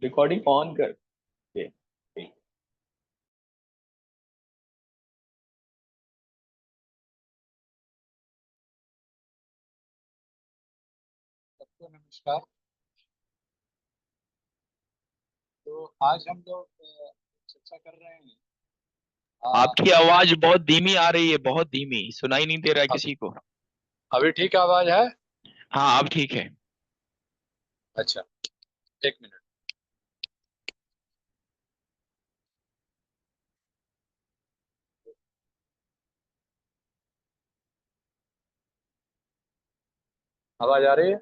Recording on कर दे। सबको नमस्कार। तो आज हम लोग चर्चा कर रहे हैं। आपकी आवाज बहुत धीमी आ रही है, बहुत धीमी, सुनाई नहीं दे रहा है अब किसी को। अभी ठीक आवाज है? हाँ, अब ठीक है। अच्छा, एक मिनट। आवाज आ रही है?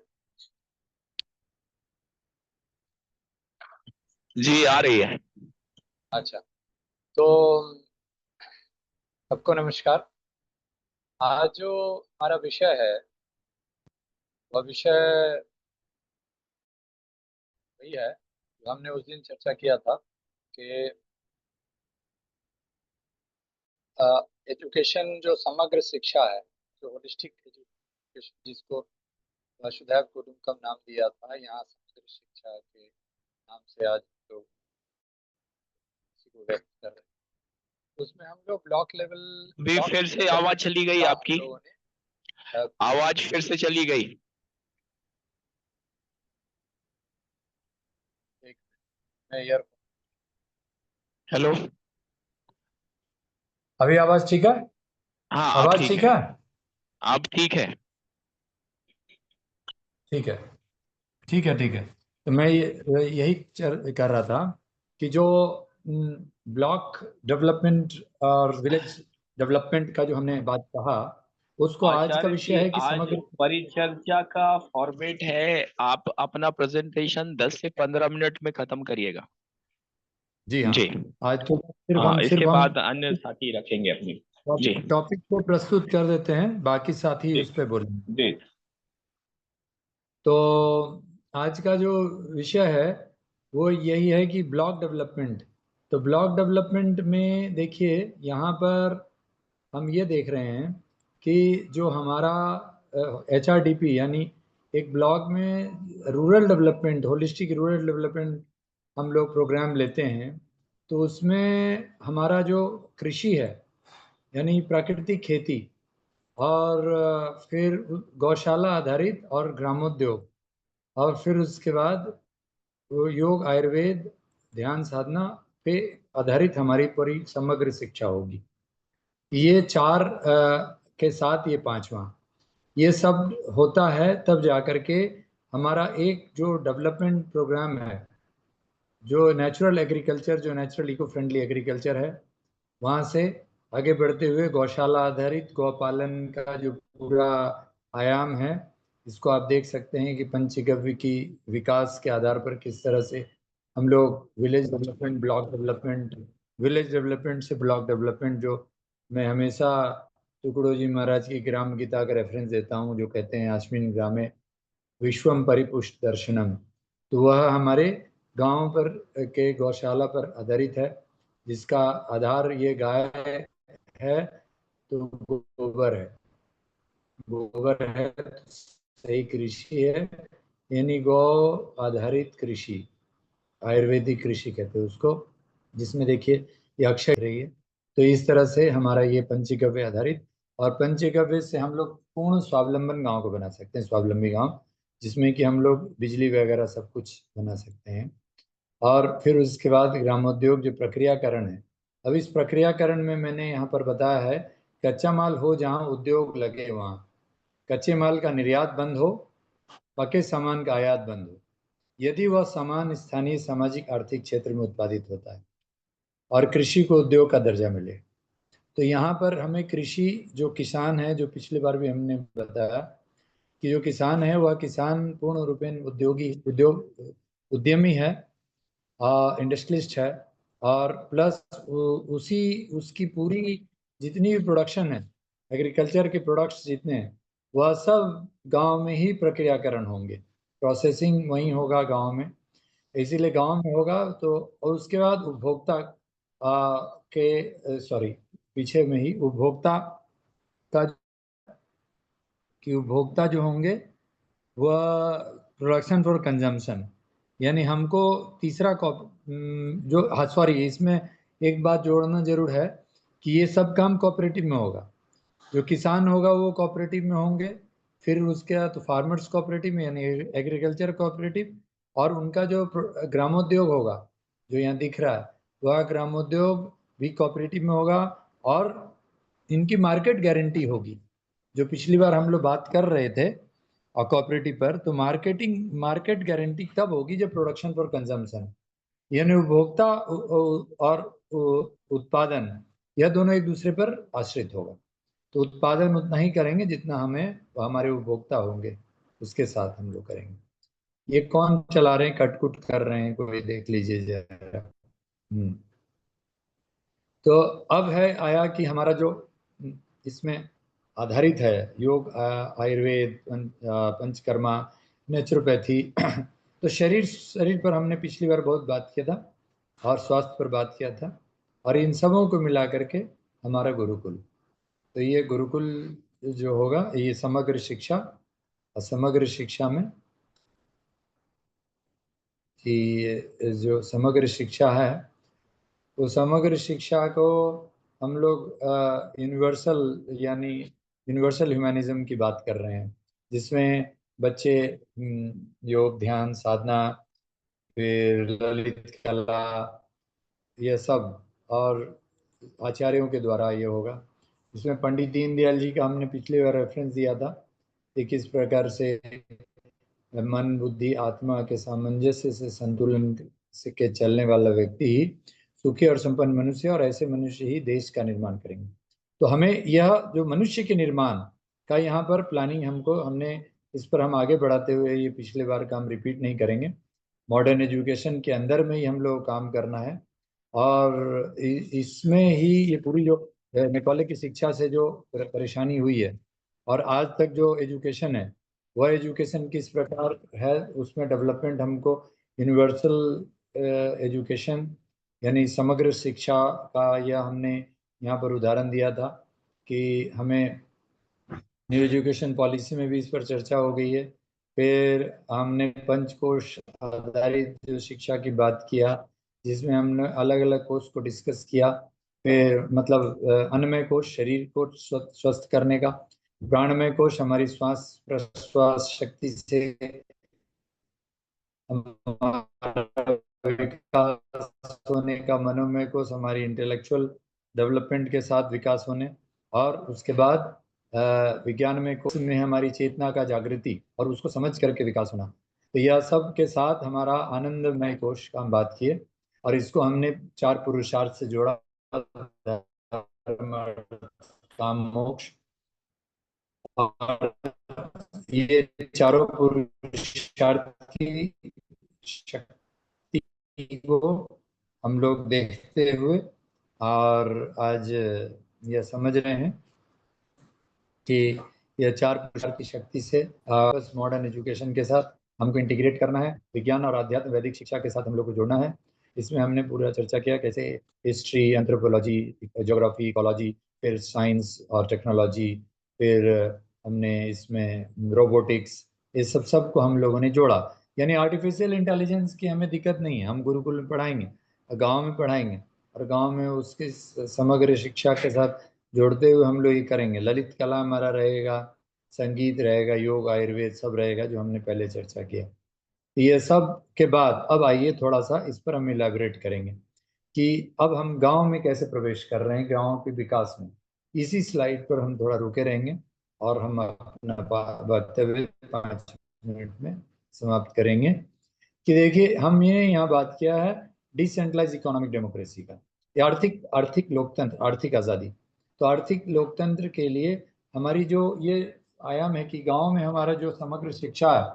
जी, आ रही है। अच्छा, तो सबको नमस्कार। आज जो हमारा विषय है वह विषय वही है जो हमने उस दिन चर्चा किया था कि एजुकेशन जो समग्र शिक्षा है, जो होलिस्टिक एजुकेशन, जिसको वसुधैव कुटुंबकम नाम दिया था, यहाँ समग्र शिक्षा के नाम से आज लोग इसी को व्यक्त कर रहे हैं। उसमें हम लोग भी ब्लॉक फिर से आवाज डेवलपमेंट चली गई का हम आपकी। लोगों ने आवाज फिर से चली गई। एक मैं ईयर हेलो। अभी आवाज ठीक है? हाँ, अब आवाज ठीक ठीक है। है? अब ठीक है। ठीक है, ठीक है, ठीक है। तो मैं यही कर रहा था कि जो ब्लॉक डेवलपमेंट और विलेज डेवलपमेंट का जो हमने बात कहा, उसको आज का आचार्य विषय जी, है कि आज समग्र। परिचर्चा का फॉर्मेट है, आप अपना प्रेजेंटेशन 10 से 15 मिनट में खत्म करिएगा। जी हाँ। जी। आज तो सिर्फ हाँ, हम इसके सिर्फ हम बाद अन्य साथी रखेंगे अपनी। जी। टॉपिक को प्रस्तुत कर देते हैं, बाकी साथी जी। उस पर बोलेंगे। जी। तो आज का जो विषय है वो यही है कि ब्लॉक डेवलपमेंट। तो ब्लॉक डेवलपमेंट में देखिए, यहाँ पर हम ये देख रहे हैं कि जो हमारा HRDP यानी एक ब्लॉक में rural development, holistic rural development हम लोग प्रोग्राम लेते हैं। तो उसमें हमारा जो कृषि है यानी प्राकृतिक खेती, और फिर गौशाला आधारित और ग्रामोद्योग, और फिर उसके बाद वो योग, आयुर्वेद, ध्यान साधना पे आधारित हमारी पूरी समग्र शिक्षा होगी। ये चार के साथ ये पांचवा, ये सब होता है तब जाकर के हमारा एक जो डेवलपमेंट प्रोग्राम है, जो नेचुरल एग्रीकल्चर, जो नेचुरल इको फ्रेंडली एग्रीकल्चर है, वहाँ से आगे बढ़ते हुए गौशाला आधारित गौपालन का जो पूरा आयाम है, इसको आप देख सकते हैं कि पंचगव्य की विकास के आधार पर किस तरह से हम लोग village development, block development, village development से ब्लॉक डेवलपमेंट, जो मैं हमेशा टुकड़ो जी महाराज की ग्राम गीता का रेफरेंस देता हूँ, जो कहते हैं अस्मिन् ग्रामे विश्वम परिपुष्ट दर्शनम। तो वह हमारे गांव पर के गौशाला पर आधारित है, जिसका आधार ये गाय है तो गोबर है, गोबर है तो सही कृषि है, यानी गौ आधारित कृषि, आयुर्वेदिक कृषि कहते हैं उसको, जिसमें देखिए ये अक्षय रही है। तो इस तरह से हमारा ये पंचगव्य आधारित, और पंचगव्य से हम लोग पूर्ण स्वावलंबन गांव को बना सकते हैं, स्वावलंबी गांव, जिसमें कि हम लोग बिजली वगैरह सब कुछ बना सकते हैं। और फिर उसके बाद ग्रामोद्योग जो प्रक्रियाकरण है। अब इस प्रक्रियाकरण में मैंने यहाँ पर बताया है, कच्चा माल हो जहाँ उद्योग लगे वहाँ, कच्चे माल का निर्यात बंद हो, पके सामान का आयात बंद हो, यदि वह सामान स्थानीय सामाजिक आर्थिक क्षेत्र में उत्पादित होता है, और कृषि को उद्योग का दर्जा मिले। तो यहाँ पर हमें कृषि, जो किसान है, जो पिछली बार भी हमने बताया कि जो किसान है वह किसान पूर्ण रूपेण उद्यमी है, इंडस्ट्रियलिस्ट है, और प्लस उसी उसकी पूरी जितनी भी प्रोडक्शन है, एग्रीकल्चर के प्रोडक्ट्स जितने हैं, वह सब गांव में ही प्रक्रियाकरण होंगे, प्रोसेसिंग वहीं होगा गांव में। इसीलिए गांव में होगा तो, और उसके बाद उपभोक्ता के सॉरी, पीछे में ही उपभोक्ता का, कि उपभोक्ता जो होंगे वह प्रोडक्शन फॉर कंजम्पशन, यानी हमको तीसरा जो, हाँ सॉरी, इसमें एक बात जोड़ना जरूर है कि ये सब काम कोऑपरेटिव में होगा। जो किसान होगा वो कोऑपरेटिव में होंगे, फिर उसके बाद तो फार्मर्स कोऑपरेटिव में यानी एग्रीकल्चर कोऑपरेटिव, और उनका जो ग्रामोद्योग होगा जो यहाँ दिख रहा है वह ग्रामोद्योग भी कोऑपरेटिव में होगा। और इनकी मार्केट गारंटी होगी। जो पिछली बार हम लोग बात कर रहे थे और कोऑपरेटिव पर, तो मार्केट गारंटी तब होगी जब प्रोडक्शन फॉर कंजम्पशन, यानी उपभोक्ता और उत्पादन, यह दोनों एक दूसरे पर आश्रित होगा। तो उत्पादन उतना ही करेंगे जितना हमें हमारे उपभोक्ता होंगे उसके साथ हम लोग करेंगे। ये कौन चला रहे हैं, कटकुट कर रहे हैं, कोई देख लीजिए जरा। तो अब है आया कि हमारा जो इसमें आधारित है योग, आयुर्वेद, पंचकर्मा, नेचुरोपैथी। तो शरीर शरीर पर हमने पिछली बार बहुत बात किया था और स्वास्थ्य पर बात किया था, और इन सबों को मिला करके हमारा गुरुकुल। तो ये गुरुकुल जो होगा ये समग्र शिक्षा, और समग्र शिक्षा में कि जो समग्र शिक्षा है वो समग्र शिक्षा को हम लोग यूनिवर्सल यानी यूनिवर्सल ह्यूमैनिज्म की बात कर रहे हैं, जिसमें बच्चे योग, ध्यान, साधना, फिर ललित कला, ये सब, और आचार्यों के द्वारा ये होगा। इसमें पंडित दीनदयाल जी का हमने पिछले बार रेफरेंस दिया था कि किस प्रकार से मन, बुद्धि, आत्मा के सामंजस्य से संतुलन से के चलने वाला व्यक्ति ही सुखी और संपन्न मनुष्य, और ऐसे मनुष्य ही देश का निर्माण करेंगे। तो हमें यह जो मनुष्य के निर्माण का यहाँ पर प्लानिंग हमने इस पर हम आगे बढ़ाते हुए, ये पिछले बार का हम रिपीट नहीं करेंगे। मॉडर्न एजुकेशन के अंदर में ही हम लोग काम करना है, और इसमें ही ये पूरी जो मैकॉले की शिक्षा से जो परेशानी हुई है और आज तक जो एजुकेशन है, वह एजुकेशन किस प्रकार है, उसमें डेवलपमेंट हमको यूनिवर्सल एजुकेशन यानी समग्र शिक्षा का यह हमने यहाँ पर उदाहरण दिया था कि हमें न्यू एजुकेशन पॉलिसी में भी इस पर चर्चा हो गई है। फिर हमने पंचकोश आधारित जो शिक्षा की बात किया, जिसमें हमने अलग अलग कोष को डिस्कस किया। फिर मतलब अन्नमय कोश शरीर को स्वस्थ करने का, प्राणमय कोश हमारी श्वास प्रश्वास शक्ति से हमारा विकास होने का, मनोमय कोश हमारी इंटेलेक्चुअल डेवलपमेंट के साथ विकास होने, और उसके बाद विज्ञानमय कोश में हमारी चेतना का जागृति और उसको समझ करके विकास होना। तो यह सब के साथ हमारा आनंदमय कोश का हम बात किए, और इसको हमने 4 पुरुषार्थ से जोड़ा, धर्म, अर्थ, काम, मोक्ष। और ये चारों पुरुषार्थ की शक्ति को हम लोग देखते हुए और आज यह समझ रहे हैं कि यह 4 पुरुषार्थ की शक्ति से बस मॉडर्न एजुकेशन के साथ हमको इंटीग्रेट करना है, विज्ञान और आध्यात्म वैदिक शिक्षा के साथ हम लोग को जोड़ना है। इसमें हमने पूरा चर्चा किया कैसे हिस्ट्री, एंथ्रोपोलॉजी, ज्योग्राफी, इकोलॉजी, फिर साइंस और टेक्नोलॉजी, फिर हमने इसमें रोबोटिक्स, ये सब को हम लोगों ने जोड़ा। यानी आर्टिफिशियल इंटेलिजेंस की हमें दिक्कत नहीं है, हम गुरुकुल में पढ़ाएंगे, गाँव में पढ़ाएंगे, और गाँव में उसके समग्र शिक्षा के साथ जोड़ते हुए हम लोग ये करेंगे। ललित कला हमारा रहेगा, संगीत रहेगा, योग, आयुर्वेद सब रहेगा जो हमने पहले चर्चा किया। ये सब के बाद अब आइए थोड़ा सा इस पर हम इलेबोरेट करेंगे कि अब हम गांव में कैसे प्रवेश कर रहे हैं, गांव के विकास में। इसी स्लाइड पर हम थोड़ा रुके रहेंगे और हम अपना वक्तव्य 5 मिनट में समाप्त करेंगे। कि देखिए हम ये यहाँ बात किया है डिसेंट्रलाइज इकोनॉमिक डेमोक्रेसी का, ये आर्थिक आर्थिक लोकतंत्र, आर्थिक आज़ादी। तो आर्थिक लोकतंत्र के लिए हमारी जो ये आयाम है कि गांव में हमारा जो समग्र शिक्षा है,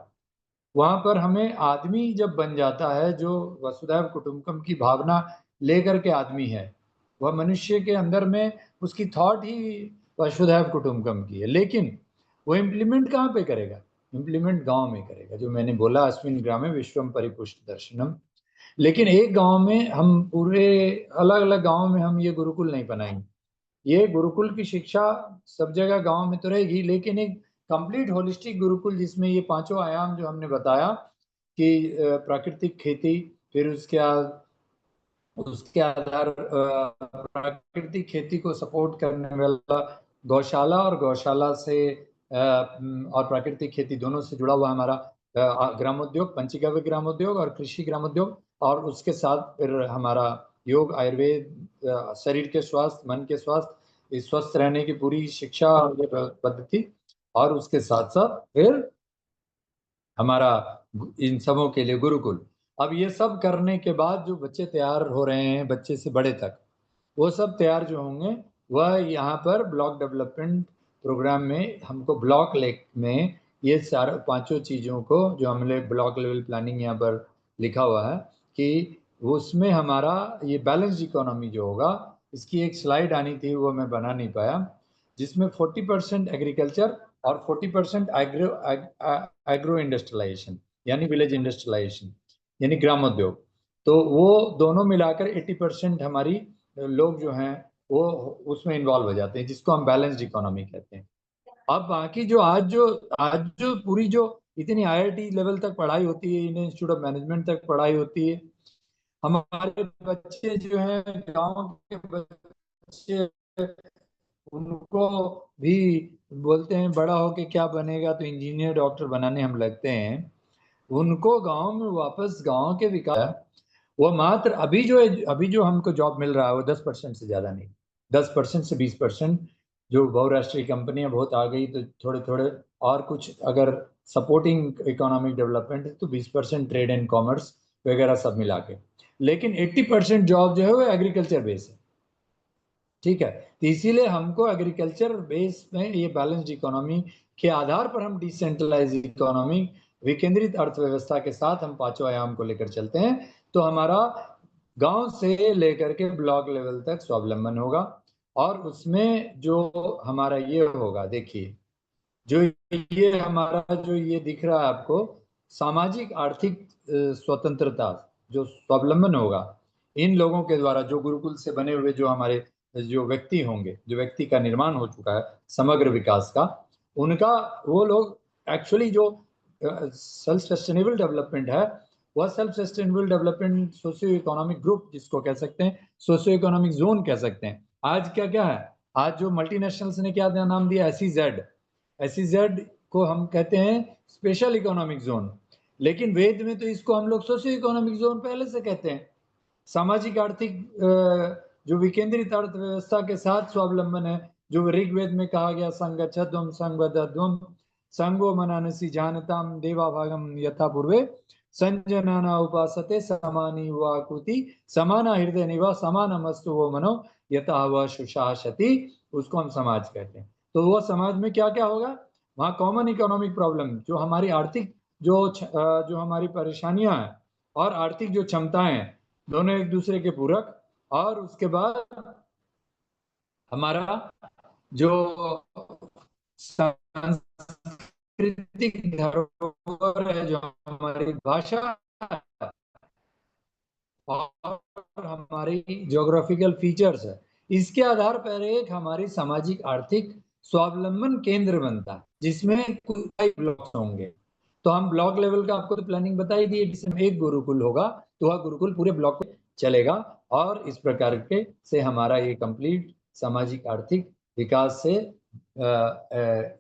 वहां पर हमें आदमी जब बन जाता है जो वसुधैव कुटुंबकम की भावना लेकर के आदमी है, वह मनुष्य के अंदर में उसकी थॉट ही वसुधैव कुटुंबकम की है, लेकिन वो इम्प्लीमेंट कहाँ पे करेगा? इम्प्लीमेंट गांव में करेगा। जो मैंने बोला अस्मिन् ग्रामे विश्वम परिपुष्ट दर्शनम। लेकिन एक गांव में हम पूरे अलग अलग गांव में हम ये गुरुकुल नहीं बनाएंगे। ये गुरुकुल की शिक्षा सब जगह गांव में तो रहेगी, लेकिन एक कंप्लीट होलिस्टिक गुरुकुल जिसमें ये 5 आयाम जो हमने बताया कि प्राकृतिक खेती, फिर उसके आधार प्राकृतिक खेती को सपोर्ट करने वाला गौशाला, और गौशाला से और प्राकृतिक खेती दोनों से जुड़ा हुआ हमारा ग्रामोद्योग, पंचगव्य ग्रामोद्योग और कृषि ग्रामोद्योग, और उसके साथ फिर हमारा योग, आयुर्वेद, शरीर के स्वास्थ्य, मन के स्वास्थ्य, इस स्वस्थ रहने की पूरी शिक्षा और ये पद्धति, और उसके साथ साथ फिर हमारा इन सबों के लिए गुरुकुल। अब ये सब करने के बाद जो बच्चे तैयार हो रहे हैं, बच्चे से बड़े तक, वो सब तैयार जो होंगे वह यहाँ पर ब्लॉक डेवलपमेंट प्रोग्राम में हमको ब्लॉक लेक में ये चार पांचों चीज़ों को जो हमने ब्लॉक लेवल प्लानिंग यहाँ पर लिखा हुआ है कि उसमें हमारा ये बैलेंस्ड इकोनॉमी जो होगा, इसकी एक स्लाइड आनी थी वो मैं बना नहीं पाया, जिसमें 40% एग्रीकल्चर और 40% एग्रो इंडस्ट्रियलाइजेशन यानी विलेज इंडस्ट्रियलाइजेशन यानी ग्रामोद्योग, तो वो दोनों मिलाकर 80% हमारी लोग जो हैं वो उसमें इन्वॉल्व हो जाते हैं, जिसको हम बैलेंस्ड इकोनॉमी कहते हैं। अब बाकी जो आज जो पूरी जो इतनी आईआईटी लेवल तक पढ़ाई होती है, इंडियन इंस्टीट्यूट ऑफ मैनेजमेंट तक पढ़ाई होती है, हमारे बच्चे जो हैं गांव के बच्चे, उनको भी बोलते हैं बड़ा होके क्या बनेगा, तो इंजीनियर डॉक्टर बनाने हम लगते हैं। उनको गांव में वापस गांव के विकास, वो मात्र अभी जो हमको जॉब मिल रहा है वो 10% से ज्यादा नहीं, 10% से 20%। जो बहुराष्ट्रीय कंपनियां बहुत आ गई तो थोड़े थोड़े और कुछ अगर सपोर्टिंग इकोनॉमिक डेवलपमेंट है तो 20% ट्रेड एंड कॉमर्स वगैरह सब मिला के, लेकिन 80% जॉब जो है वो एग्रीकल्चर बेस है। ठीक है, तो इसीलिए हमको एग्रीकल्चर बेस में ये बैलेंस्ड इकोनॉमी के आधार पर हम डिसेंट्रलाइज इकोनॉमी, विकेंद्रित अर्थव्यवस्था के साथ हम पांचों आयाम को लेकर चलते हैं, तो हमारा गांव से लेकर के ब्लॉक लेवल तक स्वावलंबन होगा। और उसमें जो हमारा ये होगा, देखिए जो ये हमारा जो ये दिख रहा है आपको, सामाजिक आर्थिक स्वतंत्रता, जो स्वावलंबन होगा इन लोगों के द्वारा, जो गुरुकुल से बने हुए जो हमारे जो व्यक्ति होंगे, जो व्यक्ति का निर्माण हो चुका है समग्र विकास का, उनका, वो लोग एक्चुअली जो सेल्फ सस्टेनेबल डेवलपमेंट है, वह self sustainable development socio economic group जिसको कह सकते हैं, सोशियो इकोनॉमिक जोन कह सकते हैं। आज क्या क्या है, आज जो मल्टीनेशनल्स ने क्या नाम दिया, एसईजेड, एसईजेड को हम कहते हैं स्पेशल इकोनॉमिक जोन, लेकिन वेद में तो इसको हम लोग सोशियो इकोनॉमिक जोन पहले से कहते हैं। सामाजिक आर्थिक जो विकेंद्रित अर्थव्यवस्था के साथ स्वावलंबन है, जो ऋग्वेद में कहा गया संगच्छध्वम संवदध्वम संगो मनानसी जानताम देवा भागम यथा पूर्वे संजनाना उपासते समानी वाकुति समाना हृदय निवा समानमस्तु वो मनो यथा वह सुशासति, उसको हम समाज कहते हैं। तो वो समाज में क्या क्या होगा, वहाँ कॉमन इकोनॉमिक प्रॉब्लम, जो हमारी आर्थिक जो हमारी परेशानियां हैं और आर्थिक जो क्षमताएं हैं, दोनों एक दूसरे के पूरक। और उसके बाद हमारा जो सांस्कृतिक धरोहर है, जो हमारी भाषा और हमारी ज्योग्राफिकल फीचर्स है, इसके आधार पर एक हमारी सामाजिक आर्थिक स्वावलंबन केंद्र बनता है, जिसमें कई ब्लॉक्स होंगे। तो हम ब्लॉक लेवल का आपको तो प्लानिंग बता ही दी, जिसमें एक गुरुकुल होगा, तो वह गुरुकुल पूरे ब्लॉक पे चलेगा, और इस प्रकार के से हमारा ये कंप्लीट सामाजिक आर्थिक विकास से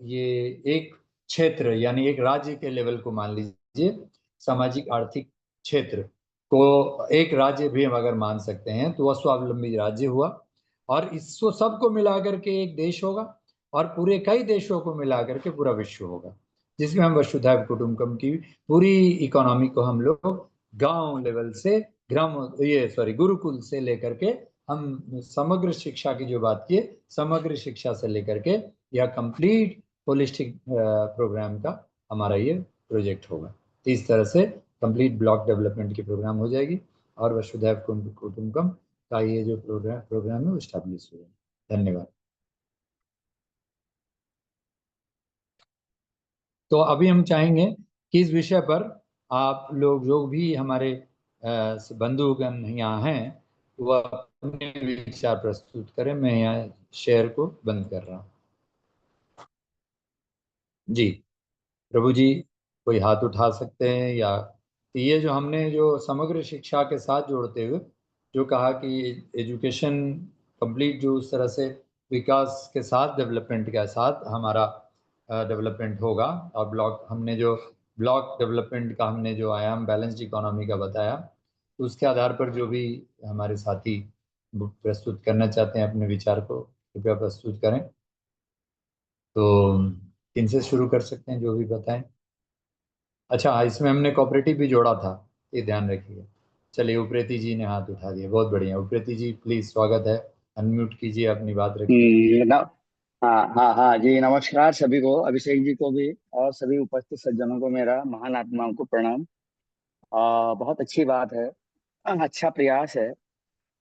ये एक क्षेत्र यानी एक राज्य के लेवल को मान लीजिए, सामाजिक आर्थिक क्षेत्र को एक राज्य भी हम अगर मान सकते हैं तो वह स्वावलंबी राज्य हुआ। और इसको सबको मिलाकर के एक देश होगा, और पूरे कई देशों को मिलाकर के पूरा विश्व होगा, जिसमें हम वसुधैव कुटुंबकम की पूरी इकोनॉमी को हम लोग गांव लेवल से गुरुकुल से लेकर के, हम समग्र शिक्षा की जो बात की, समग्र शिक्षा से लेकर के या कंप्लीट होलिस्टिक प्रोग्राम का हमारा ये प्रोजेक्ट होगा। इस तरह से कंप्लीट ब्लॉक डेवलपमेंट की प्रोग्राम हो जाएगी, और वसुधैव कुटुंबकम का ये जो प्रोग्राम है वो स्टैब्लिश हो जाएगा। धन्यवाद। तो अभी हम चाहेंगे कि इस विषय पर आप लोग जो भी हमारे बंधुगण यहाँ हैं वह अपने विचार प्रस्तुत करें। मैं यहाँ शेयर को बंद कर रहा हूँ। जी प्रभु जी, कोई हाथ उठा सकते हैं या तो ये जो हमने जो समग्र शिक्षा के साथ जोड़ते हुए जो कहा कि एजुकेशन कंप्लीट जो उस तरह से विकास के साथ डेवलपमेंट के साथ हमारा डेवलपमेंट होगा, और ब्लॉक हमने जो ब्लॉक डेवलपमेंट का हमने जो आयाम बैलेंस्ड इकोनॉमी का बताया, तो उसके आधार पर जो भी हमारे साथी प्रस्तुत करना चाहते हैं अपने विचार को कृपया प्रस्तुत करें। तो किनसे शुरू कर सकते हैं, जो भी बताएं। अच्छा, इसमें हमने कोऑपरेटिव भी जोड़ा था, ये ध्यान रखिए। चलिए, उप्रेती जी ने हाथ उठा दिया, बहुत बढ़िया। उप्रेती जी प्लीज, स्वागत है, अनम्यूट कीजिए, अपनी बात रखिए। न, हाँ हाँ हाँ जी, नमस्कार सभी को, अभिषेक जी को भी और सभी उपस्थित सज्जनों को मेरा महान आत्माओं को प्रणाम। बहुत अच्छी बात है, अच्छा प्रयास है।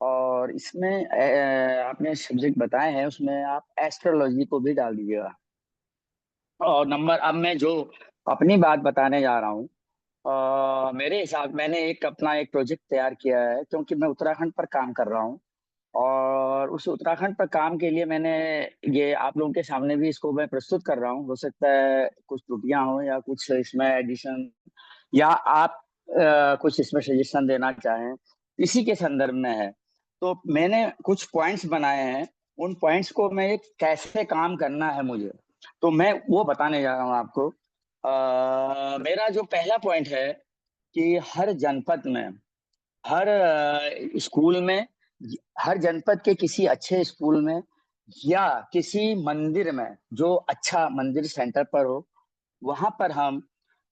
और इसमें आपने सब्जेक्ट बताए हैं, उसमें आप एस्ट्रोलॉजी को भी डाल दीजिएगा। और नंबर, अब मैं जो अपनी बात बताने जा रहा हूँ, मेरे हिसाब मैंने अपना एक प्रोजेक्ट तैयार किया है, क्योंकि मैं उत्तराखंड पर काम कर रहा हूँ। और उस उत्तराखंड पर काम के लिए मैंने ये आप लोगों के सामने भी इसको मैं प्रस्तुत कर रहा हूँ। हो सकता है कुछ त्रुटियां हो या कुछ इसमें एडिशन, या आप कुछ इसमें सजेशन देना चाहें, इसी के संदर्भ में है। तो मैंने कुछ पॉइंट्स बनाए हैं, उन पॉइंट्स को मैं कैसे काम करना है मुझे, तो मैं वो बताने जा रहा हूँ आपको। मेरा जो पहला पॉइंट है कि हर जनपद में, हर स्कूल में, हर जनपद के किसी अच्छे स्कूल में या किसी मंदिर में, जो अच्छा मंदिर सेंटर पर हो, वहां पर हम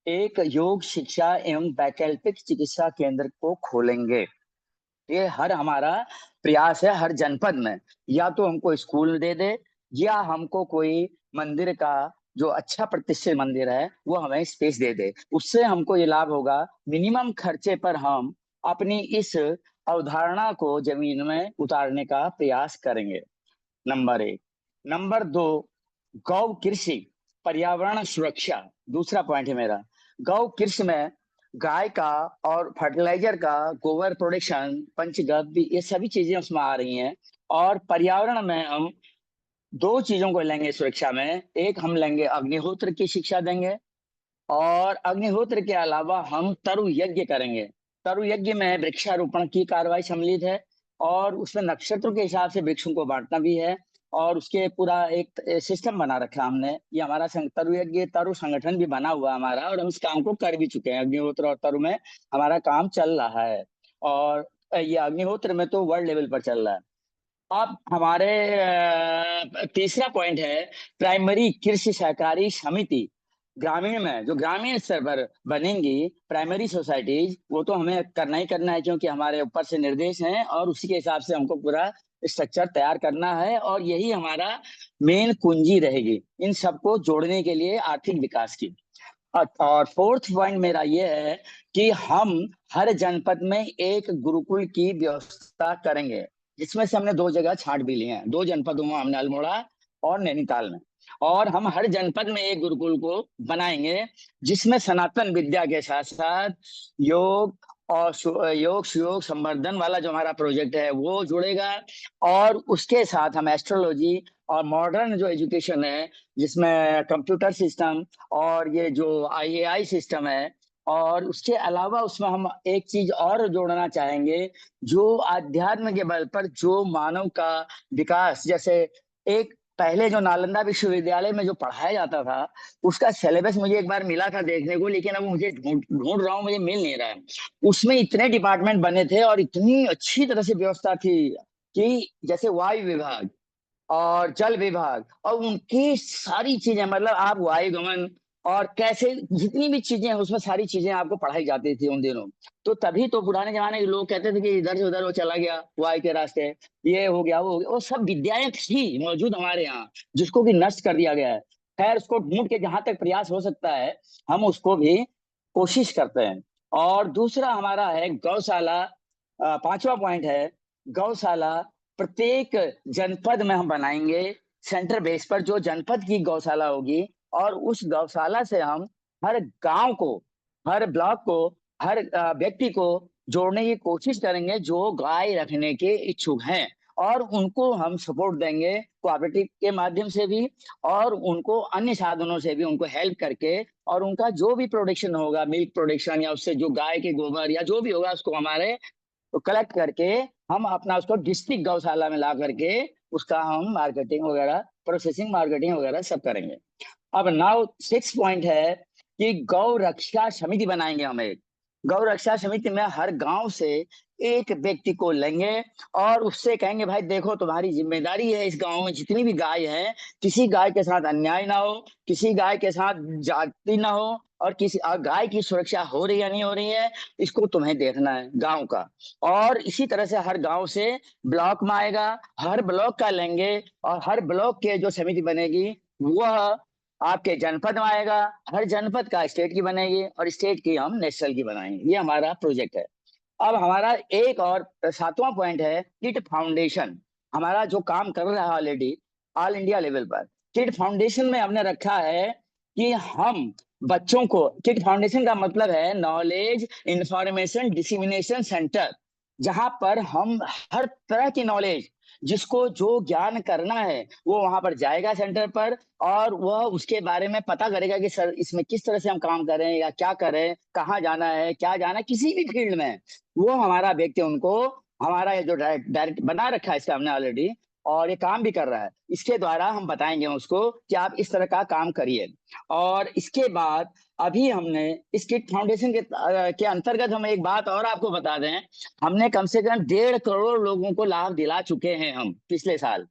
एक योग शिक्षा एवं वैकल्पिक चिकित्सा केंद्र को खोलेंगे। ये हर हमारा प्रयास है, हर जनपद में। या तो हमको स्कूल दे दे, या हमको कोई मंदिर का जो अच्छा प्रतिष्ठित मंदिर है वो हमें स्पेस दे दे। उससे हमको ये लाभ होगा, मिनिमम खर्चे पर हम अपनी इस अवधारणा को जमीन में उतारने का प्रयास करेंगे। नंबर एक। नंबर दो, गौ कृषि पर्यावरण सुरक्षा, दूसरा पॉइंट है मेरा। गौ कृषि में गाय का और फर्टिलाइजर का गोबर प्रोडक्शन, पंचगव्य, ये सभी चीजें उसमें आ रही हैं। और पर्यावरण में हम दो चीजों को लेंगे सुरक्षा में। एक हम लेंगे अग्निहोत्र की शिक्षा देंगे, और अग्निहोत्र के अलावा हम तरु यज्ञ करेंगे। तरु यज्ञ में वृक्षारोपण की कार्रवाई सम्मिलित है, और उसमें नक्षत्रों के हिसाब से वृक्षों को बांटना भी है। और उसके पूरा एक सिस्टम बना रखा हमने। ये हमारा तरु यज्ञ, तरु संगठन भी बना हुआ है हमारा, और हम इस काम को कर भी चुके हैं। अग्निहोत्र और तरु में हमारा काम चल रहा है, और ये अग्निहोत्र में तो वर्ल्ड लेवल पर चल रहा है। अब हमारे तीसरा पॉइंट है प्राइमरी कृषि सहकारी समिति। ग्रामीण में जो ग्रामीण स्तर पर बनेंगी प्राइमरी सोसाइटीज, वो तो हमें करना ही करना है, क्योंकि हमारे ऊपर से निर्देश हैं, और उसी के हिसाब से हमको पूरा स्ट्रक्चर तैयार करना है। और यही हमारा मेन कुंजी रहेगी इन सबको जोड़ने के लिए आर्थिक विकास की। और फोर्थ पॉइंट मेरा ये है कि हम हर जनपद में एक गुरुकुल की व्यवस्था करेंगे, जिसमें से हमने दो जगह छांट भी लिए हैं, दो जनपदों में, हमने अल्मोड़ा और नैनीताल में। और हम हर जनपद में एक गुरुकुल को बनाएंगे, जिसमें सनातन विद्या के साथ साथ योग और योग सुयोग संवर्धन वाला जो हमारा प्रोजेक्ट है वो जुड़ेगा। और उसके साथ हम एस्ट्रोलॉजी और मॉडर्न जो एजुकेशन है, जिसमें कंप्यूटर सिस्टम और ये जो आईएआई सिस्टम है, और उसके अलावा उसमें हम एक चीज और जोड़ना चाहेंगे, जो आध्यात्म के बल पर जो मानव का विकास, जैसे एक पहले जो नालंदा विश्वविद्यालय में जो पढ़ाया जाता था, उसका सिलेबस मुझे एक बार मिला था देखने को, लेकिन अब मुझे ढूंढ रहा हूँ, मुझे मिल नहीं रहा है। उसमें इतने डिपार्टमेंट बने थे और इतनी अच्छी तरह से व्यवस्था थी, कि जैसे वायु विभाग और जल विभाग, और उनकी सारी चीजें, मतलब आप वायुगमन और कैसे जितनी भी चीजें हैं उसमें सारी चीजें आपको पढ़ाई जाती थी उन दिनों। तो तभी तो पुराने जमाने के लोग कहते थे कि इधर से उधर वो चला गया वायु के रास्ते, ये हो गया वो हो गया। वो सब विद्याएं थी मौजूद हमारे यहाँ, जिसको कि नष्ट कर दिया गया है। खैर, उसको ढूंढ के जहां तक प्रयास हो सकता है हम उसको भी कोशिश करते हैं। और दूसरा हमारा है गौशाला। पांचवा पॉइंट है गौशाला। प्रत्येक जनपद में हम बनाएंगे सेंटर बेस पर जो जनपद की गौशाला होगी, और उस गौशाला से हम हर गांव को, हर ब्लॉक को, हर व्यक्ति को जोड़ने की कोशिश करेंगे जो गाय रखने के इच्छुक हैं। और उनको हम सपोर्ट देंगे कोऑपरेटिव के माध्यम से भी, और उनको अन्य साधनों से भी उनको हेल्प करके, और उनका जो भी प्रोडक्शन होगा, मिल्क प्रोडक्शन या उससे जो गाय के गोबर या जो भी होगा, उसको हमारे तो कलेक्ट करके हम अपना उसको डिस्ट्रिक्ट गौशाला में ला करके उसका हम मार्केटिंग वगैरह, प्रोसेसिंग मार्केटिंग वगैरह सब करेंगे। अब नाउ 6 पॉइंट है कि गौ रक्षा समिति बनाएंगे हम एक। गौ रक्षा समिति में हर गांव से एक व्यक्ति को लेंगे और उससे कहेंगे भाई देखो तुम्हारी जिम्मेदारी है इस गांव में जितनी भी गाय है, किसी गाय के साथ अन्याय ना हो, किसी गाय के साथ जाति ना हो, और किसी गाय की सुरक्षा हो रही है नहीं हो रही है, इसको तुम्हें देखना है गांव का। और इसी तरह से हर गांव से ब्लॉक में आएगा, हर ब्लॉक का लेंगे, और हर ब्लॉक के जो समिति बनेगी वह आपके जनपद में आएगा, हर जनपद का स्टेट की बनेगी, और स्टेट की हम नेशनल की बनाएंगे। ये हमारा प्रोजेक्ट है। अब हमारा एक और 7वां पॉइंट है किड फाउंडेशन। हमारा जो काम कर रहा है ऑलरेडी ऑल इंडिया लेवल पर, किड फाउंडेशन में हमने रखा है कि हम बच्चों को, किड फाउंडेशन का मतलब है नॉलेज इंफॉर्मेशन डिसिमिनेशन सेंटर, जहां पर हम हर तरह की नॉलेज, जिसको जो ज्ञान करना है वो वहां पर जाएगा सेंटर पर, और वह उसके बारे में पता करेगा कि सर इसमें किस तरह से हम काम करें या क्या करें, कहाँ जाना है, क्या जाना है, किसी भी फील्ड में वो हमारा व्यक्ति उनको, हमारा ये जो डायरेक्ट बना रखा है इसका हमने ऑलरेडी, और ये काम भी कर रहा है, इसके द्वारा हम बताएंगे उसको कि आप इस तरह का काम करिए। और इसके बाद अभी हमने इस किड फाउंडेशन के अंतर्गत हम एक बात और आपको बता दें, हमने कम से कम 1.5 करोड़ लोगों को लाभ दिला चुके हैं हम पिछले साल।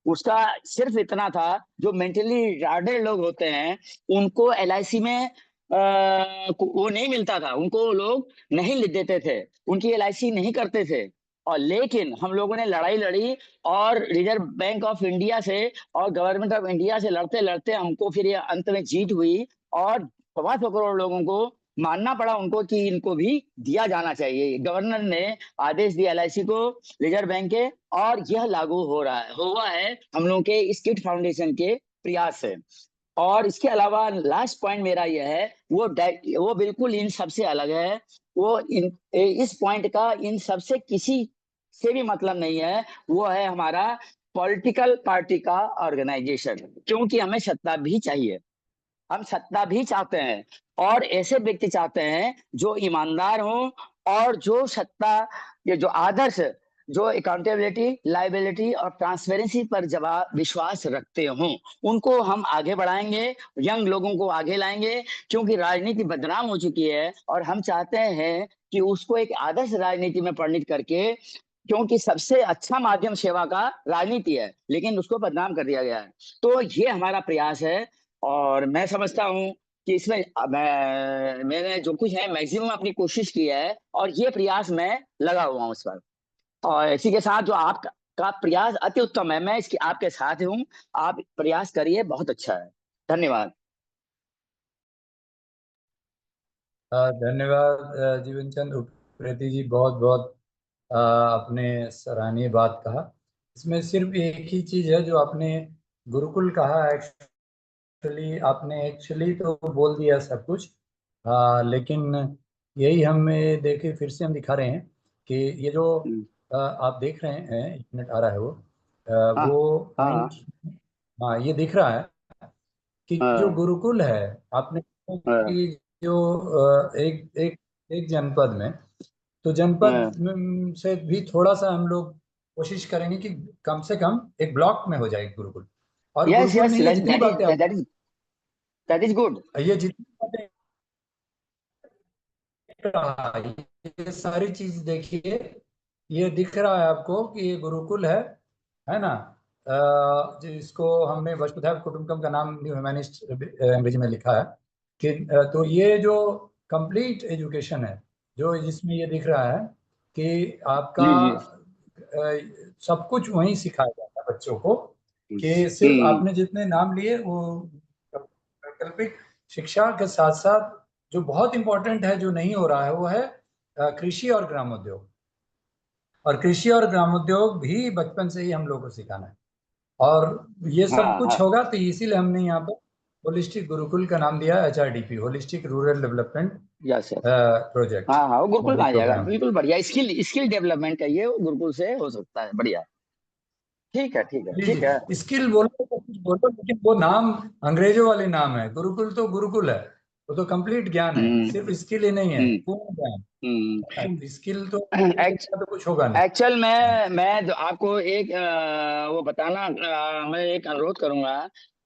उसका सिर्फ इतना था, जो मेंटली रिटार्डेड लोग होते हैं उनको LIC में वो नहीं मिलता था, उनको लोग नहीं देते थे, उनकी LIC नहीं करते थे, और लेकिन हम लोगों ने लड़ाई लड़ी, और रिजर्व बैंक ऑफ इंडिया से और गवर्नमेंट ऑफ इंडिया से लड़ते लड़ते हमको फिर ये अंत में जीत हुई, और 1.25 करोड़ लोगों को मानना पड़ा उनको कि इनको भी दिया जाना चाहिए। गवर्नर ने आदेश दिया LIC को, रिजर्व बैंक के, और यह लागू हो रहा है, हुआ है हम लोग के इस किड फाउंडेशन के प्रयास से। और इसके अलावा लास्ट पॉइंट मेरा यह है, वो बिल्कुल इन सबसे अलग है, वो इस पॉइंट का इन सबसे किसी से भी मतलब नहीं है, वो है हमारा पॉलिटिकल पार्टी का ऑर्गेनाइजेशन, क्योंकि हमें सत्ता भी चाहिए, हम सत्ता भी चाहते हैं, और ऐसे व्यक्ति चाहते हैं जो ईमानदार हो, और जो सत्ता, ये जो आदर्श, जो अकाउंटेबिलिटी, लाइबिलिटी और ट्रांसपेरेंसी पर जवाब विश्वास रखते हों, उनको हम आगे बढ़ाएंगे, यंग लोगों को आगे लाएंगे, क्योंकि राजनीति बदनाम हो चुकी है, और हम चाहते हैं कि उसको एक आदर्श राजनीति में परिणित करके, क्योंकि सबसे अच्छा माध्यम सेवा का राजनीति है, लेकिन उसको बदनाम कर दिया गया है। तो ये हमारा प्रयास है, और मैं समझता हूँ कि इसमें मैंने जो कुछ है मैक्सिमम अपनी कोशिश की है, और ये प्रयास मैं लगा हुआ हूँ उस पर। और इसी के साथ जो आपका का प्रयास अति उत्तम है, मैं इसके आपके साथ हूँ, आप प्रयास करिए, बहुत अच्छा है। धन्यवाद। धन्यवाद जीवन चंद उप्रेती जी, बहुत बहुत आपने सराहनीय बात कहा। इसमें सिर्फ एक ही चीज है जो आपने गुरुकुल कहा, एक्चुअली तो बोल दिया सब कुछ, लेकिन यही हमें देखे फिर से हम दिखा रहे हैं कि ये जो आप देख रहे हैं, एक मिनट आ रहा है वो हाँ वो हाँ पॉइंट, हाँ ये दिख रहा है कि जो हाँ गुरुकुल है, आपने हाँ कि जो एक एक एक जनपद में, तो जनपद से भी थोड़ा सा हम लोग कोशिश करेंगे कि कम से कम एक ब्लॉक में हो जाए गुरुकुल। और यस गुरुकुल में यस, ये जितनी बातें दैट इज गुड। ये जितनी बातें रहा, ये सारी चीज देखिए, ये दिख रहा है आपको कि ये गुरुकुल है ना। जिसको हमने वसुधैव कुटुंबकम का नाम न्यू ह्यूमैनिस्ट अंग्रेजी में लिखा है कि तो ये जो कंप्लीट एजुकेशन है, जो जिसमें ये दिख रहा है कि आपका जी जी। सब कुछ वहीं सिखाया जाता है बच्चों को, कि सिर्फ आपने जितने नाम लिए वो वैकल्पिक शिक्षा के साथ साथ जो बहुत इंपॉर्टेंट है, जो नहीं हो रहा है, वो है कृषि और ग्रामोद्योग। और कृषि और ग्रामोद्योग भी बचपन से ही हम लोग को सिखाना है, और ये सब हाँ कुछ हाँ होगा तो इसीलिए हमने यहाँ पर होलिस्टिक गुरुकुल का नाम दिया है, HRDP, holistic rural development yes yes. Project हाँ हाँ, वो गुरुकुल में आ जाएगा, प्रोग्राम। बिल्कुल बढ़िया। स्किल स्किल डेवलपमेंट है ये, वो गुरुकुल से हो सकता है, बढ़िया। ठीक है, ठीक है, जी ठीक है। जी, स्किल बोलो तो कुछ बोलो, लेकिन वो नाम अंग्रेजों वाले नाम है। गुरुकुल तो गुरुकुल है, वो तो कंप्लीट ज्ञान है, सिर्फ हम्म। स्किल ही नहीं है, हम्म। पूर्ण ज्ञान। हम्म। स्किल तो तो कुछ होगा नहीं। एक्चुअल मैं आपको एक वो बताना, मैं एक अनुरोध करूंगा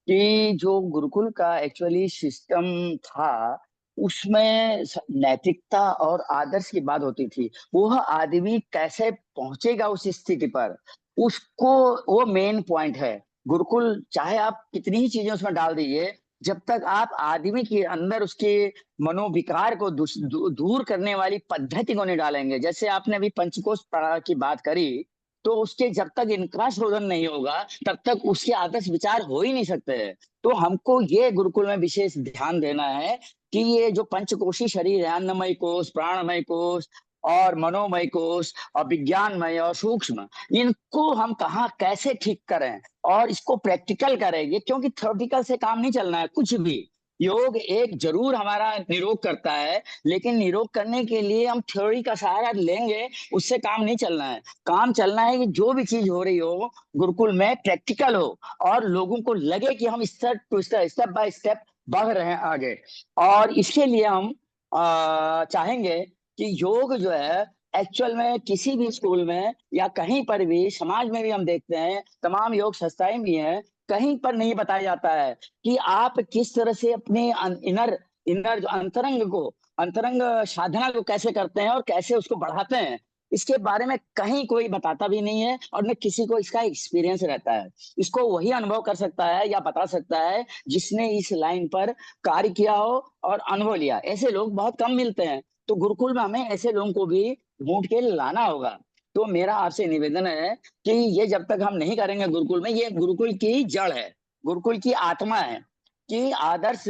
कि जो गुरुकुल का एक्चुअली सिस्टम था, उसमें नैतिकता और आदर्श की बात होती थी। वह आदमी कैसे पहुंचेगा उस स्थिति पर, उसको, वो मेन पॉइंट है। गुरुकुल चाहे आप कितनी ही चीजें उसमें डाल दीजिए, जब तक आप आदमी के अंदर उसके मनोविकार को दूर करने वाली पद्धति को नहीं डालेंगे। जैसे आपने अभी पंचकोश की बात करी, तो उसके जब तक इनका शोधन नहीं होगा तब तक उसके आदर्श विचार हो ही नहीं सकते हैं। तो हमको ये गुरुकुल में विशेष ध्यान देना है कि ये जो पंचकोशी शरीर है, अन्नमय कोश, प्राणमय कोश और मनोमय कोश और विज्ञानमय और सूक्ष्म, इनको हम कहाँ कैसे ठीक करें और इसको प्रैक्टिकल करेंगे, क्योंकि थ्योरेटिकल से काम नहीं चलना है कुछ भी। योग एक जरूर हमारा निरोग करता है, लेकिन निरोग करने के लिए हम थ्योरी का सहारा लेंगे, उससे काम नहीं चलना है। काम चलना है कि जो भी चीज हो रही हो गुरुकुल में प्रैक्टिकल हो, और लोगों को लगे कि हम step to step, step by step बढ़ रहे हैं आगे। और इसके लिए हम चाहेंगे कि योग जो है एक्चुअल में किसी भी स्कूल में या कहीं पर भी, समाज में भी हम देखते हैं तमाम योग संस्थाएं भी हैं, कहीं पर नहीं बताया जाता है कि आप किस तरह से अपने इनर इनर जो अंतरंग को, अंतरंग साधना को कैसे करते हैं और कैसे उसको बढ़ाते हैं। इसके बारे में कहीं कोई बताता भी नहीं है, और न किसी को इसका एक्सपीरियंस रहता है। इसको वही अनुभव कर सकता है या बता सकता है जिसने इस लाइन पर कार्य किया हो और अनुभव लिया। ऐसे लोग बहुत कम मिलते हैं। तो गुरुकुल में हमें ऐसे लोगों को भी ढूंढ के लाना होगा। तो मेरा आपसे निवेदन है कि ये जब तक हम नहीं करेंगे गुरुकुल में, ये गुरुकुल की जड़ है, गुरुकुल की आत्मा है कि आदर्श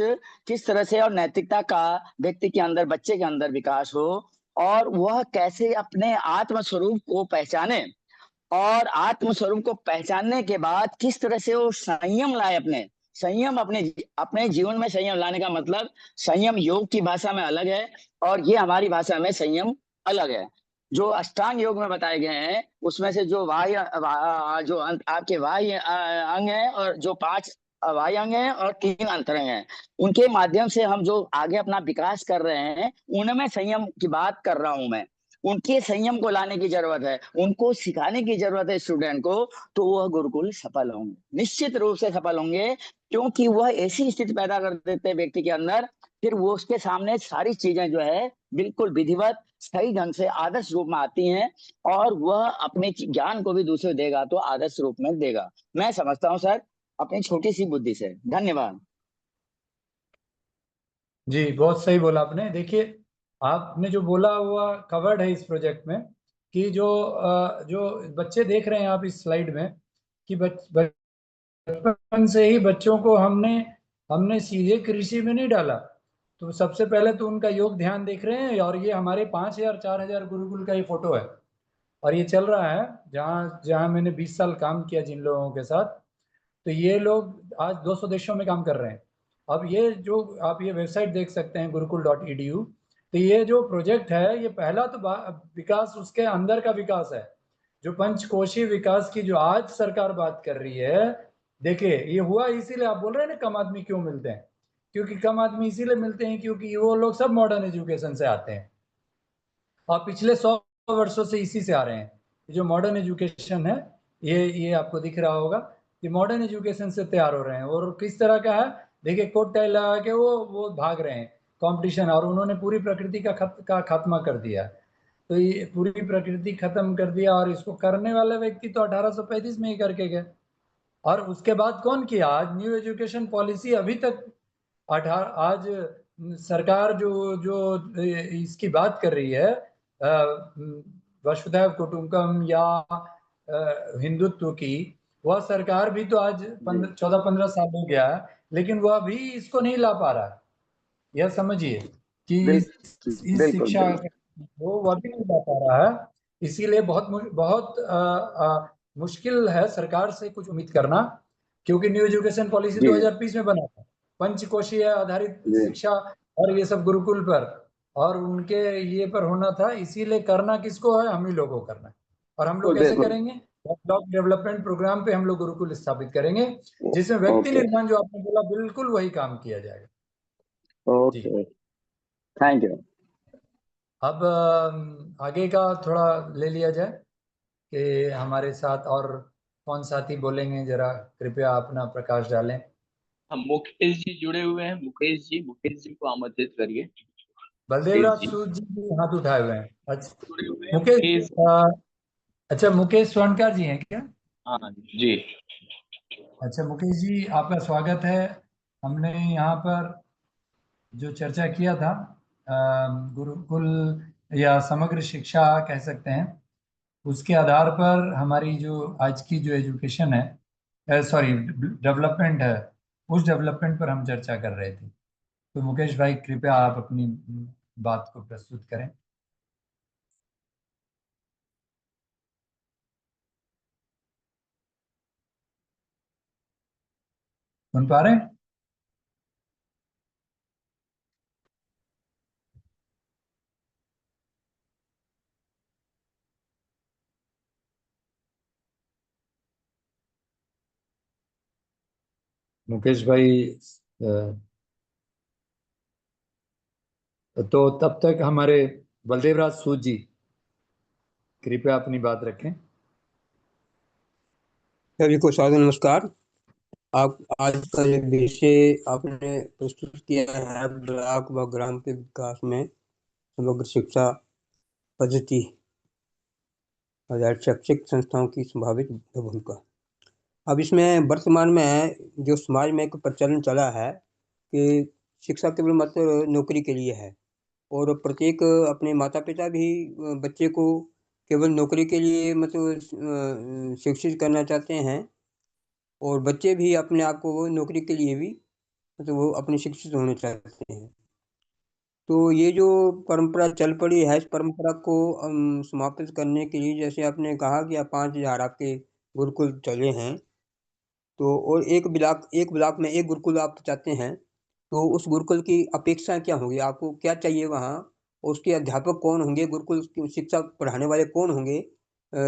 किस तरह से और नैतिकता का व्यक्ति के अंदर, बच्चे के अंदर विकास हो, और वह कैसे अपने आत्म स्वरूप को पहचाने, और आत्म स्वरूप को पहचानने के बाद किस तरह से वो संयम लाए अपने, संयम अपने अपने जीवन में। संयम लाने का मतलब, संयम योग की भाषा में अलग है और ये हमारी भाषा में संयम अलग है। जो अष्टांग योग में बताए गए हैं उसमें से जो जो आपके बाह्य अंग है, और जो 5 बाह्य अंग है और 3 अंतरंग है, उनके माध्यम से हम जो आगे अपना विकास कर रहे हैं, उनमें संयम की बात कर रहा हूं मैं। उनके संयम को लाने की जरूरत है, उनको सिखाने की जरूरत है स्टूडेंट को। तो वह गुरुकुल सफल होंगे, निश्चित रूप से सफल होंगे, क्योंकि वह ऐसी स्थिति पैदा कर देते हैं व्यक्ति के अंदर, फिर वो उसके सामने सारी चीजें जो है बिल्कुल विधिवत सही ढंग से आदर्श रूप में आती हैं, और वह अपने ज्ञान को भी दूसरे देगा तो आदर्श रूप में देगा। मैं समझता हूँ सर, अपनी छोटी सी बुद्धि से। धन्यवाद। जी, बहुत सही बोला आपने। देखिए, आपने जो बोला हुआ कवर्ड है इस प्रोजेक्ट में, कि जो बच्चे देख रहे हैं आप इस स्लाइड में, कि बचपन से ही बच्चों को हमने हमने सीधे कृषि में नहीं डाला। तो सबसे पहले तो उनका योग ध्यान देख रहे हैं, और ये हमारे 5,000 4,000 गुरुकुल का ये फोटो है, और ये चल रहा है जहाँ जहाँ मैंने 20 साल काम किया जिन लोगों के साथ। तो ये लोग आज 200 देशों में काम कर रहे हैं। अब ये जो आप ये वेबसाइट देख सकते हैं gurukul.edu, तो ये जो प्रोजेक्ट है, ये पहला तो विकास उसके अंदर का विकास है, जो पंचकोशीय विकास की जो आज सरकार बात कर रही है। देखिए, ये हुआ इसीलिए, आप बोल रहे हैं ना कम आदमी क्यों मिलते हैं, क्योंकि कम आदमी इसीलिए मिलते हैं क्योंकि वो लोग सब मॉडर्न एजुकेशन से आते हैं, और पिछले 100 वर्षों से इसी से आ रहे हैं। जो मॉडर्न एजुकेशन है, ये आपको दिख रहा होगा, कि मॉडर्न एजुकेशन से तैयार हो रहे हैं। और किस तरह का है, देखिए, कोट टाई लगा के वो भाग रहे हैं कंपटीशन, और उन्होंने पूरी प्रकृति का खात्मा कर दिया। तो ये पूरी प्रकृति खत्म कर दिया, और इसको करने वाले व्यक्ति तो 1835 में ही करके गए। और उसके बाद कौन किया? आज न्यू एजुकेशन पॉलिसी अभी तक आज सरकार जो जो इसकी बात कर रही है, वसुधैव कुटुंबकम या हिंदुत्व की, वह सरकार भी तो आज जी 14-15 साल हो गया है, लेकिन वह भी इसको नहीं ला पा रहा है। यह समझिए कि बिल्कुल, इस बिल्कुल, शिक्षा बिल्कुल। वो वह भी नहीं ला पा रहा है। इसीलिए बहुत मुश्किल है सरकार से कुछ उम्मीद करना, क्योंकि न्यू एजुकेशन पॉलिसी जी 2020 में बना था, पंचकोशीय आधारित जी शिक्षा, और ये सब गुरुकुल पर, और उनके ये पर होना था। इसीलिए करना किसको है? हम ही लोगों को करना है। और हम लोग बिल्कुल कैसे बिल्कुल। करेंगे? ब्लॉक डेवलपमेंट प्रोग्राम पे हम लोग गुरुकुल स्थापित करेंगे, जिसमें व्यक्ति ओके निर्माण जो आपने बोला बिल्कुल वही काम किया जाएगा। जी। Okay, thank you. अब आगे का थोड़ा ले लिया जाए कि हमारे साथ और कौन साथी बोलेंगे, जरा कृपया अपना प्रकाश डालें। हम मुकेश जी जुड़े हुए हैं, मुकेश जी को आमंत्रित करिए। बलदेव मुकेश राज जी सूद जी भी हाथ उठाए हुए हैं। अच्छा, जुड़े हुए हैं, मुकेश मुकेश। अच्छा, मुकेश स्वर्णकार जी हैं क्या? हाँ जी। अच्छा मुकेश जी, आपका स्वागत है। हमने यहाँ पर जो चर्चा किया था गुरुकुल या समग्र शिक्षा कह सकते हैं, उसके आधार पर हमारी जो आज की जो एजुकेशन है, सॉरी डेवलपमेंट है, उस डेवलपमेंट पर हम चर्चा कर रहे थे। तो मुकेश भाई कृपया आप अपनी बात को प्रस्तुत करें। सुन पा रहे हैं? मुकेश भाई तो तब तक हमारे बलदेव राज सूद जी कृपया अपनी बात रखें। सभी को सादर नमस्कार। आप आज का जो विषय आपने प्रस्तुत किया है, ब्लॉक व ग्राम के विकास में समग्र शिक्षा पद्धति और शैक्षिक संस्थाओं की संभावित भूमिका। अब इसमें वर्तमान में जो समाज में एक प्रचलन चला है कि शिक्षा केवल मात्र नौकरी के लिए है, और प्रत्येक अपने माता पिता भी बच्चे को केवल नौकरी के लिए मतलब शिक्षित करना चाहते हैं, और बच्चे भी अपने आप को वो नौकरी के लिए भी मतलब वो अपने शिक्षित होना चाहते हैं। तो ये जो परंपरा चल पड़ी है, इस परंपरा को समाप्त करने के लिए, जैसे आपने कहा कि आप 5,000 आपके गुरुकुल चले हैं, तो और एक ब्लॉक में एक गुरुकुल आप चाहते हैं, तो उस गुरुकुल की अपेक्षा क्या होगी? आपको क्या चाहिए वहाँ? और उसके अध्यापक कौन होंगे? गुरुकुल की शिक्षा पढ़ाने वाले कौन होंगे?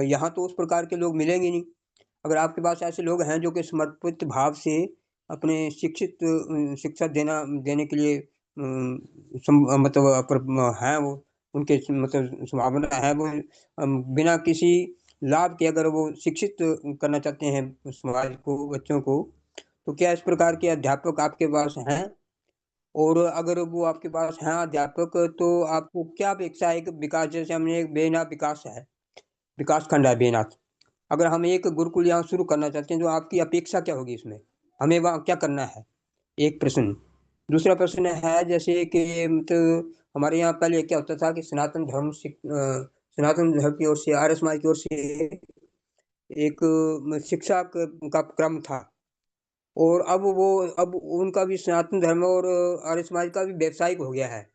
यहाँ तो उस प्रकार के लोग मिलेंगे नहीं। अगर आपके पास ऐसे लोग हैं जो कि समर्पित भाव से अपने शिक्षा देने के लिए मतलब हैं, वो उनके मतलब संभावना है, वो बिना किसी लाभ के अगर वो शिक्षित करना चाहते हैं समाज को, बच्चों को, तो क्या इस प्रकार के अध्यापक आपके पास हैं? और अगर वो आपके पास हैं अध्यापक, तो आपको क्या अपेक्षा है कि विकास, जैसे हमने एक बेनाथ विकास है, विकास खंड है बेनाथ, अगर हम एक गुरुकुल यहाँ शुरू करना चाहते हैं, तो आपकी अपेक्षा क्या होगी इसमें? हमें वहाँ क्या करना है? एक प्रश्न। दूसरा प्रश्न है, जैसे कि मतलब हमारे यहाँ पहले क्या होता था कि सनातन धर्म की ओर से, आर्य समाज की ओर से एक शिक्षा का क्रम था, और अब उनका भी सनातन धर्म और आर्य समाज का भी व्यावसायिक हो गया है।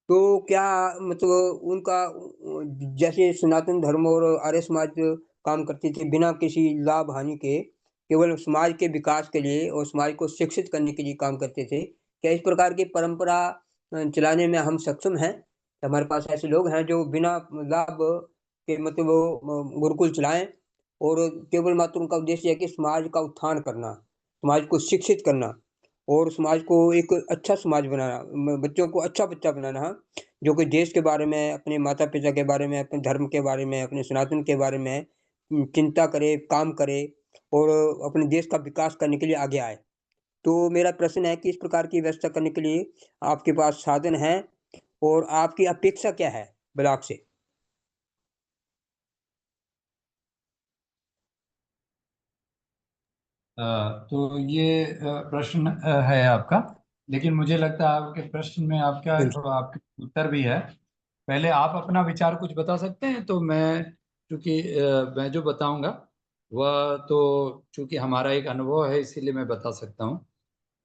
तो क्या मतलब उनका जैसे सनातन धर्म और आर्य समाज काम करते थे बिना किसी लाभ हानि के, केवल समाज के विकास के लिए और समाज को शिक्षित करने के लिए काम करते थे, क्या इस प्रकार की परंपरा चलाने में हम सक्षम हैं? हमारे पास ऐसे लोग हैं जो बिना लाभ के मतलब वो गुरुकुल चलाएं, और केवल मात्र उनका उद्देश्य है कि समाज का उत्थान करना, समाज को शिक्षित करना, और समाज को एक अच्छा समाज बनाना, बच्चों को अच्छा बच्चा बनाना, जो कि देश के बारे में, अपने माता पिता के बारे में, अपने धर्म के बारे में, अपने सनातन के बारे में चिंता करे, काम करे, और अपने देश का विकास करने के लिए आगे आए। तो मेरा प्रश्न है कि इस प्रकार की व्यवस्था करने के लिए आपके पास साधन है, और आपकी अपेक्षा क्या है ब्लॉक से? तो ये प्रश्न है आपका, लेकिन मुझे लगता है आपके प्रश्न में आपका बिल्कुल। आपके उत्तर भी है। पहले आप अपना विचार कुछ बता सकते हैं, तो मैं चूंकि मैं जो बताऊंगा वह तो चूंकि हमारा एक अनुभव है इसीलिए मैं बता सकता हूँ,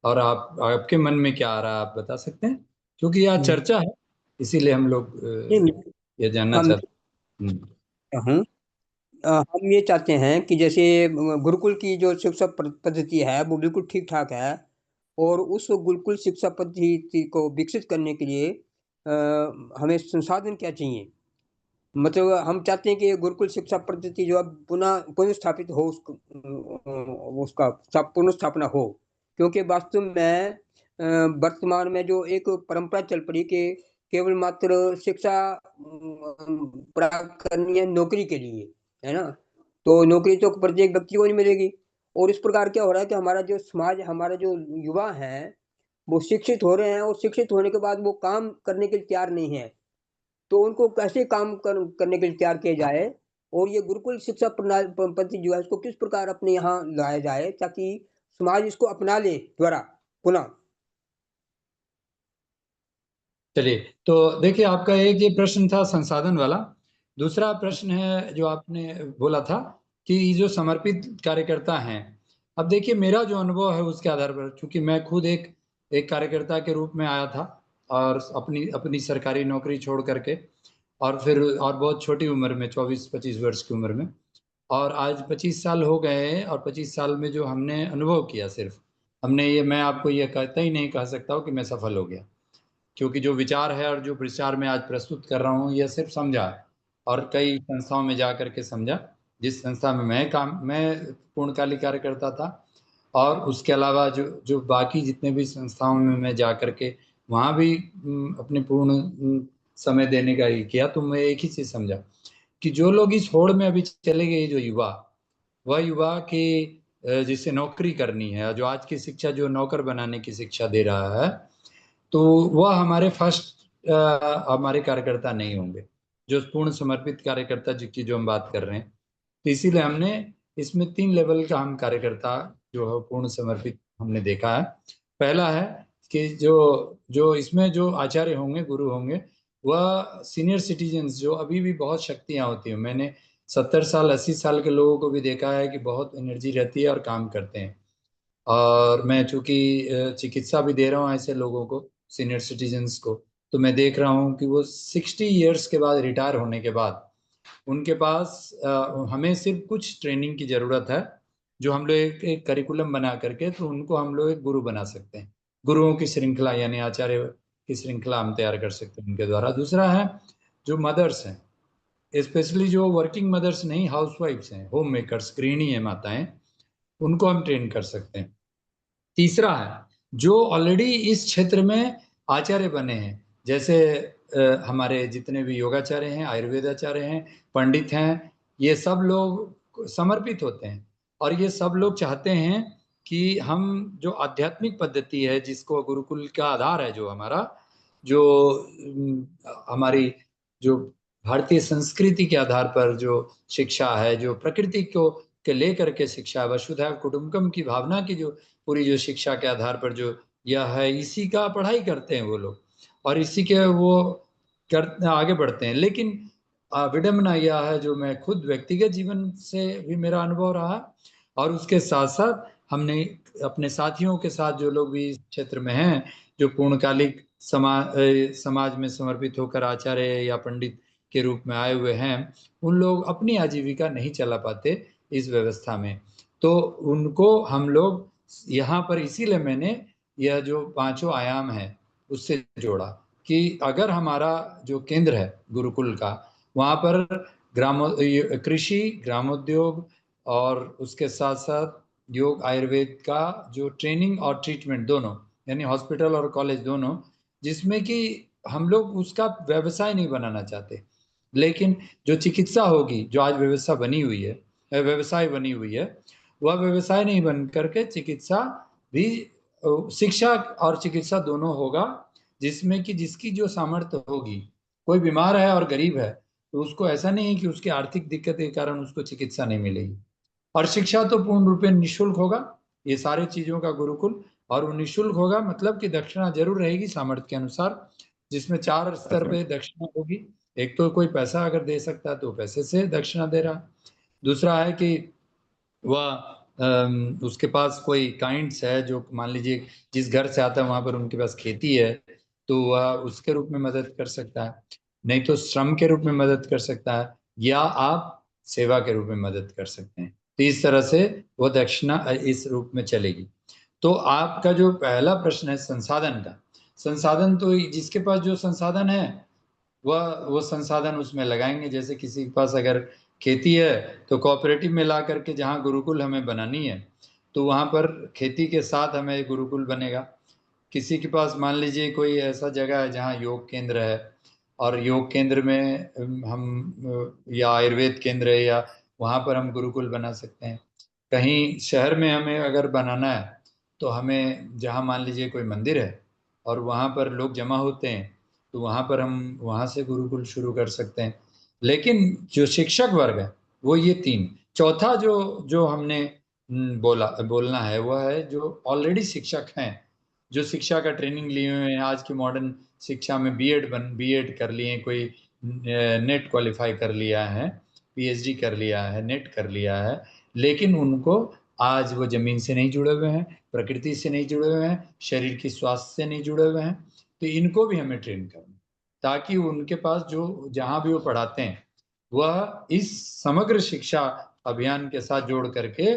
और आपके मन में क्या आ रहा है आप बता सकते हैं, क्योंकि यह हम्म, चर्चा है इसीलिए हम लोग नहीं, ये जानना हम चाहते हैं। हूँ हम ये चाहते हैं कि जैसे गुरुकुल की जो शिक्षा पद्धति है वो बिल्कुल ठीक ठाक है, और उस गुरुकुल शिक्षा पद्धति को विकसित करने के लिए हमें संसाधन क्या चाहिए? मतलब हम चाहते हैं कि ये गुरुकुल शिक्षा पद्धति जो अब पुनः स्थापित हो, उसका पुनः स्थापना हो, क्योंकि वास्तव में वर्तमान में जो एक परंपरा चल पड़ी कि केवल मात्र शिक्षा प्राप्त करनी है नौकरी के लिए, है ना, तो नौकरी तो प्रत्येक व्यक्ति को नहीं मिलेगी। और इस प्रकार क्या हो रहा है कि हमारा जो समाज, हमारा जो युवा है वो शिक्षित हो रहे हैं, और शिक्षित होने के बाद वो काम करने के लिए तैयार नहीं है। तो उनको कैसे काम करने के लिए तैयार किया जाए, और ये गुरुकुल शिक्षा प्रणाली पद्धति जो है इसको किस प्रकार अपने यहाँ लाया जाए ताकि समाज इसको अपना ले द्वारा पुनः। चलिए, तो देखिए, आपका एक ये प्रश्न था संसाधन वाला। दूसरा प्रश्न है जो आपने बोला था कि ये जो समर्पित कार्यकर्ता हैं, अब देखिए मेरा जो अनुभव है उसके आधार पर, चूंकि मैं खुद एक कार्यकर्ता के रूप में आया था और अपनी अपनी सरकारी नौकरी छोड़ करके, और फिर और बहुत छोटी उम्र में 24-25 वर्ष की उम्र में, और आज 25 साल हो गए हैं। और 25 साल में जो हमने अनुभव किया, सिर्फ हमने ये, मैं आपको ये कहता ही नहीं कह सकता हूँ कि मैं सफल हो गया, क्योंकि जो विचार है और जो विचार मैं आज प्रस्तुत कर रहा हूँ यह सिर्फ समझा है, और कई संस्थाओं में जा करके समझा। जिस संस्था में मैं पूर्णकालिक कार्यकर्ता था, और उसके अलावा जो जो बाकी जितने भी संस्थाओं में मैं जा करके वहाँ भी अपने पूर्ण समय देने का ही किया, तो मैं एक ही चीज समझा कि जो लोग इस होड़ में अभी चले गए, जो युवा, वह युवा की जिसे नौकरी करनी है, जो आज की शिक्षा जो नौकर बनाने की शिक्षा दे रहा है, तो वह हमारे हमारे कार्यकर्ता नहीं होंगे, जो पूर्ण समर्पित कार्यकर्ता जिसकी जो हम बात कर रहे हैं। तो इसीलिए हमने इसमें 3 लेवल का हम कार्यकर्ता जो है पूर्ण समर्पित हमने देखा है। पहला है कि जो जो इसमें जो आचार्य होंगे, गुरु होंगे, वह सीनियर सिटीजन्स, जो अभी भी बहुत शक्तियां होती हैं। मैंने 70 साल 80 साल के लोगों को भी देखा है कि बहुत एनर्जी रहती है और काम करते हैं। और मैं चूंकि चिकित्सा भी दे रहा हूँ ऐसे लोगों को, सीनियर सिटीजन्स को, तो मैं देख रहा हूँ कि वो 60 ईयर्स के बाद, रिटायर होने के बाद, उनके पास हमें सिर्फ कुछ ट्रेनिंग की ज़रूरत है, जो हम लोग एक करिकुलम बना करके तो उनको हम लोग एक गुरु बना सकते हैं। गुरुओं की श्रृंखला यानी आचार्य की श्रृंखला हम तैयार कर सकते हैं उनके द्वारा। दूसरा है जो मदर्स हैं, स्पेशली जो वर्किंग मदर्स नहीं, हाउस वाइफ्स हैं, होम मेकर्स, गृहिणी हैं, माताएं, उनको हम ट्रेन कर सकते हैं। तीसरा है जो ऑलरेडी इस क्षेत्र में आचार्य बने हैं, जैसे हमारे जितने भी योगाचार्य हैं, आयुर्वेदाचार्य हैं, पंडित हैं, ये सब लोग समर्पित होते हैं। और ये सब लोग चाहते हैं कि हम जो आध्यात्मिक पद्धति है, जिसको गुरुकुल का आधार है, जो हमारा जो हमारी जो भारतीय संस्कृति के आधार पर जो शिक्षा है, जो प्रकृति को के लेकर के शिक्षा, वसुधैव कुटुंबकम की भावना की जो पूरी जो शिक्षा के आधार पर जो यह है, इसी का पढ़ाई करते हैं वो लोग, और इसी के वो कर आगे बढ़ते हैं। लेकिन विडम्बना यह है, जो मैं खुद व्यक्तिगत जीवन से भी मेरा अनुभव रहा, और उसके साथ साथ हमने अपने साथियों के साथ, जो लोग भी इस क्षेत्र में हैं, जो पूर्णकालिक समाज में समर्पित होकर आचार्य या पंडित के रूप में आए हुए हैं, उन लोग अपनी आजीविका नहीं चला पाते इस व्यवस्था में। तो उनको हम लोग यहाँ पर, इसीलिए मैंने यह जो 5 आयाम है उससे जोड़ा कि अगर हमारा जो केंद्र है गुरुकुल का, वहाँ पर कृषि, ग्रामोद्योग, और उसके साथ साथ योग, आयुर्वेद का जो ट्रेनिंग और ट्रीटमेंट दोनों, यानी हॉस्पिटल और कॉलेज दोनों, जिसमें कि हम लोग उसका व्यवसाय नहीं बनाना चाहते, लेकिन जो चिकित्सा होगी, जो आज व्यवस्था बनी हुई है, व्यवसाय बनी हुई है, वह व्यवसाय नहीं बन करके चिकित्सा भी, शिक्षा और चिकित्सा दोनों होगा, जिसमें कि जिसकी जो सामर्थ्य होगी, कोई बीमार है और गरीब है, तो उसको ऐसा नहीं है कि उसकी आर्थिक दिक्कत के कारण उसको चिकित्सा नहीं मिलेगी। और शिक्षा तो पूर्ण रूप में निःशुल्क होगा, ये सारे चीजों का गुरुकुल, और वो निःशुल्क होगा, मतलब कि दक्षिणा जरूर रहेगी सामर्थ्य के अनुसार, जिसमें 4 स्तर पे दक्षिणा होगी। एक तो कोई पैसा अगर दे सकता है तो पैसे से दक्षिणा दे रहा है। दूसरा है कि वह उसके पास कोई काइंड्स है, जो मान लीजिए जिस घर से आता है वहां पर उनके पास खेती है, तो वह उसके रूप में मदद कर सकता है, नहीं तो श्रम के रूप में मदद कर सकता है, या आप सेवा के रूप में मदद कर सकते हैं। तो इस तरह से वो दक्षिणा इस रूप में चलेगी। तो आपका जो पहला प्रश्न है संसाधन का, संसाधन तो जिसके पास जो संसाधन है वो संसाधन उसमें लगाएंगे। जैसे किसी के पास अगर खेती है तो कोऑपरेटिव में ला करके जहाँ गुरुकुल हमें बनानी है तो वहाँ पर खेती के साथ हमें गुरुकुल बनेगा। किसी के पास मान लीजिए कोई ऐसा जगह है जहाँ योग केंद्र है और योग केंद्र में हम या आयुर्वेद केंद्र है या वहाँ पर हम गुरुकुल बना सकते हैं। कहीं शहर में हमें अगर बनाना है तो हमें जहाँ मान लीजिए कोई मंदिर है और वहाँ पर लोग जमा होते हैं तो वहाँ पर हम वहाँ से गुरुकुल शुरू कर सकते हैं। लेकिन जो शिक्षक वर्ग है वो ये तीन। चौथा जो जो हमने बोलना है वह है जो ऑलरेडी शिक्षक हैं, जो शिक्षा का ट्रेनिंग लिए हुए हैं। आज की मॉडर्न शिक्षा में बीएड कर लिए, कोई नेट क्वालिफाई कर लिया है, पीएचडी कर लिया है, नेट कर लिया है, लेकिन उनको आज वो जमीन से नहीं जुड़े हुए हैं, प्रकृति से नहीं जुड़े हुए हैं, शरीर की स्वास्थ्य से नहीं जुड़े हुए हैं। तो इनको भी हमें ट्रेन करना ताकि उनके पास जो जहाँ भी वो पढ़ाते हैं वह इस समग्र शिक्षा अभियान के साथ जोड़ करके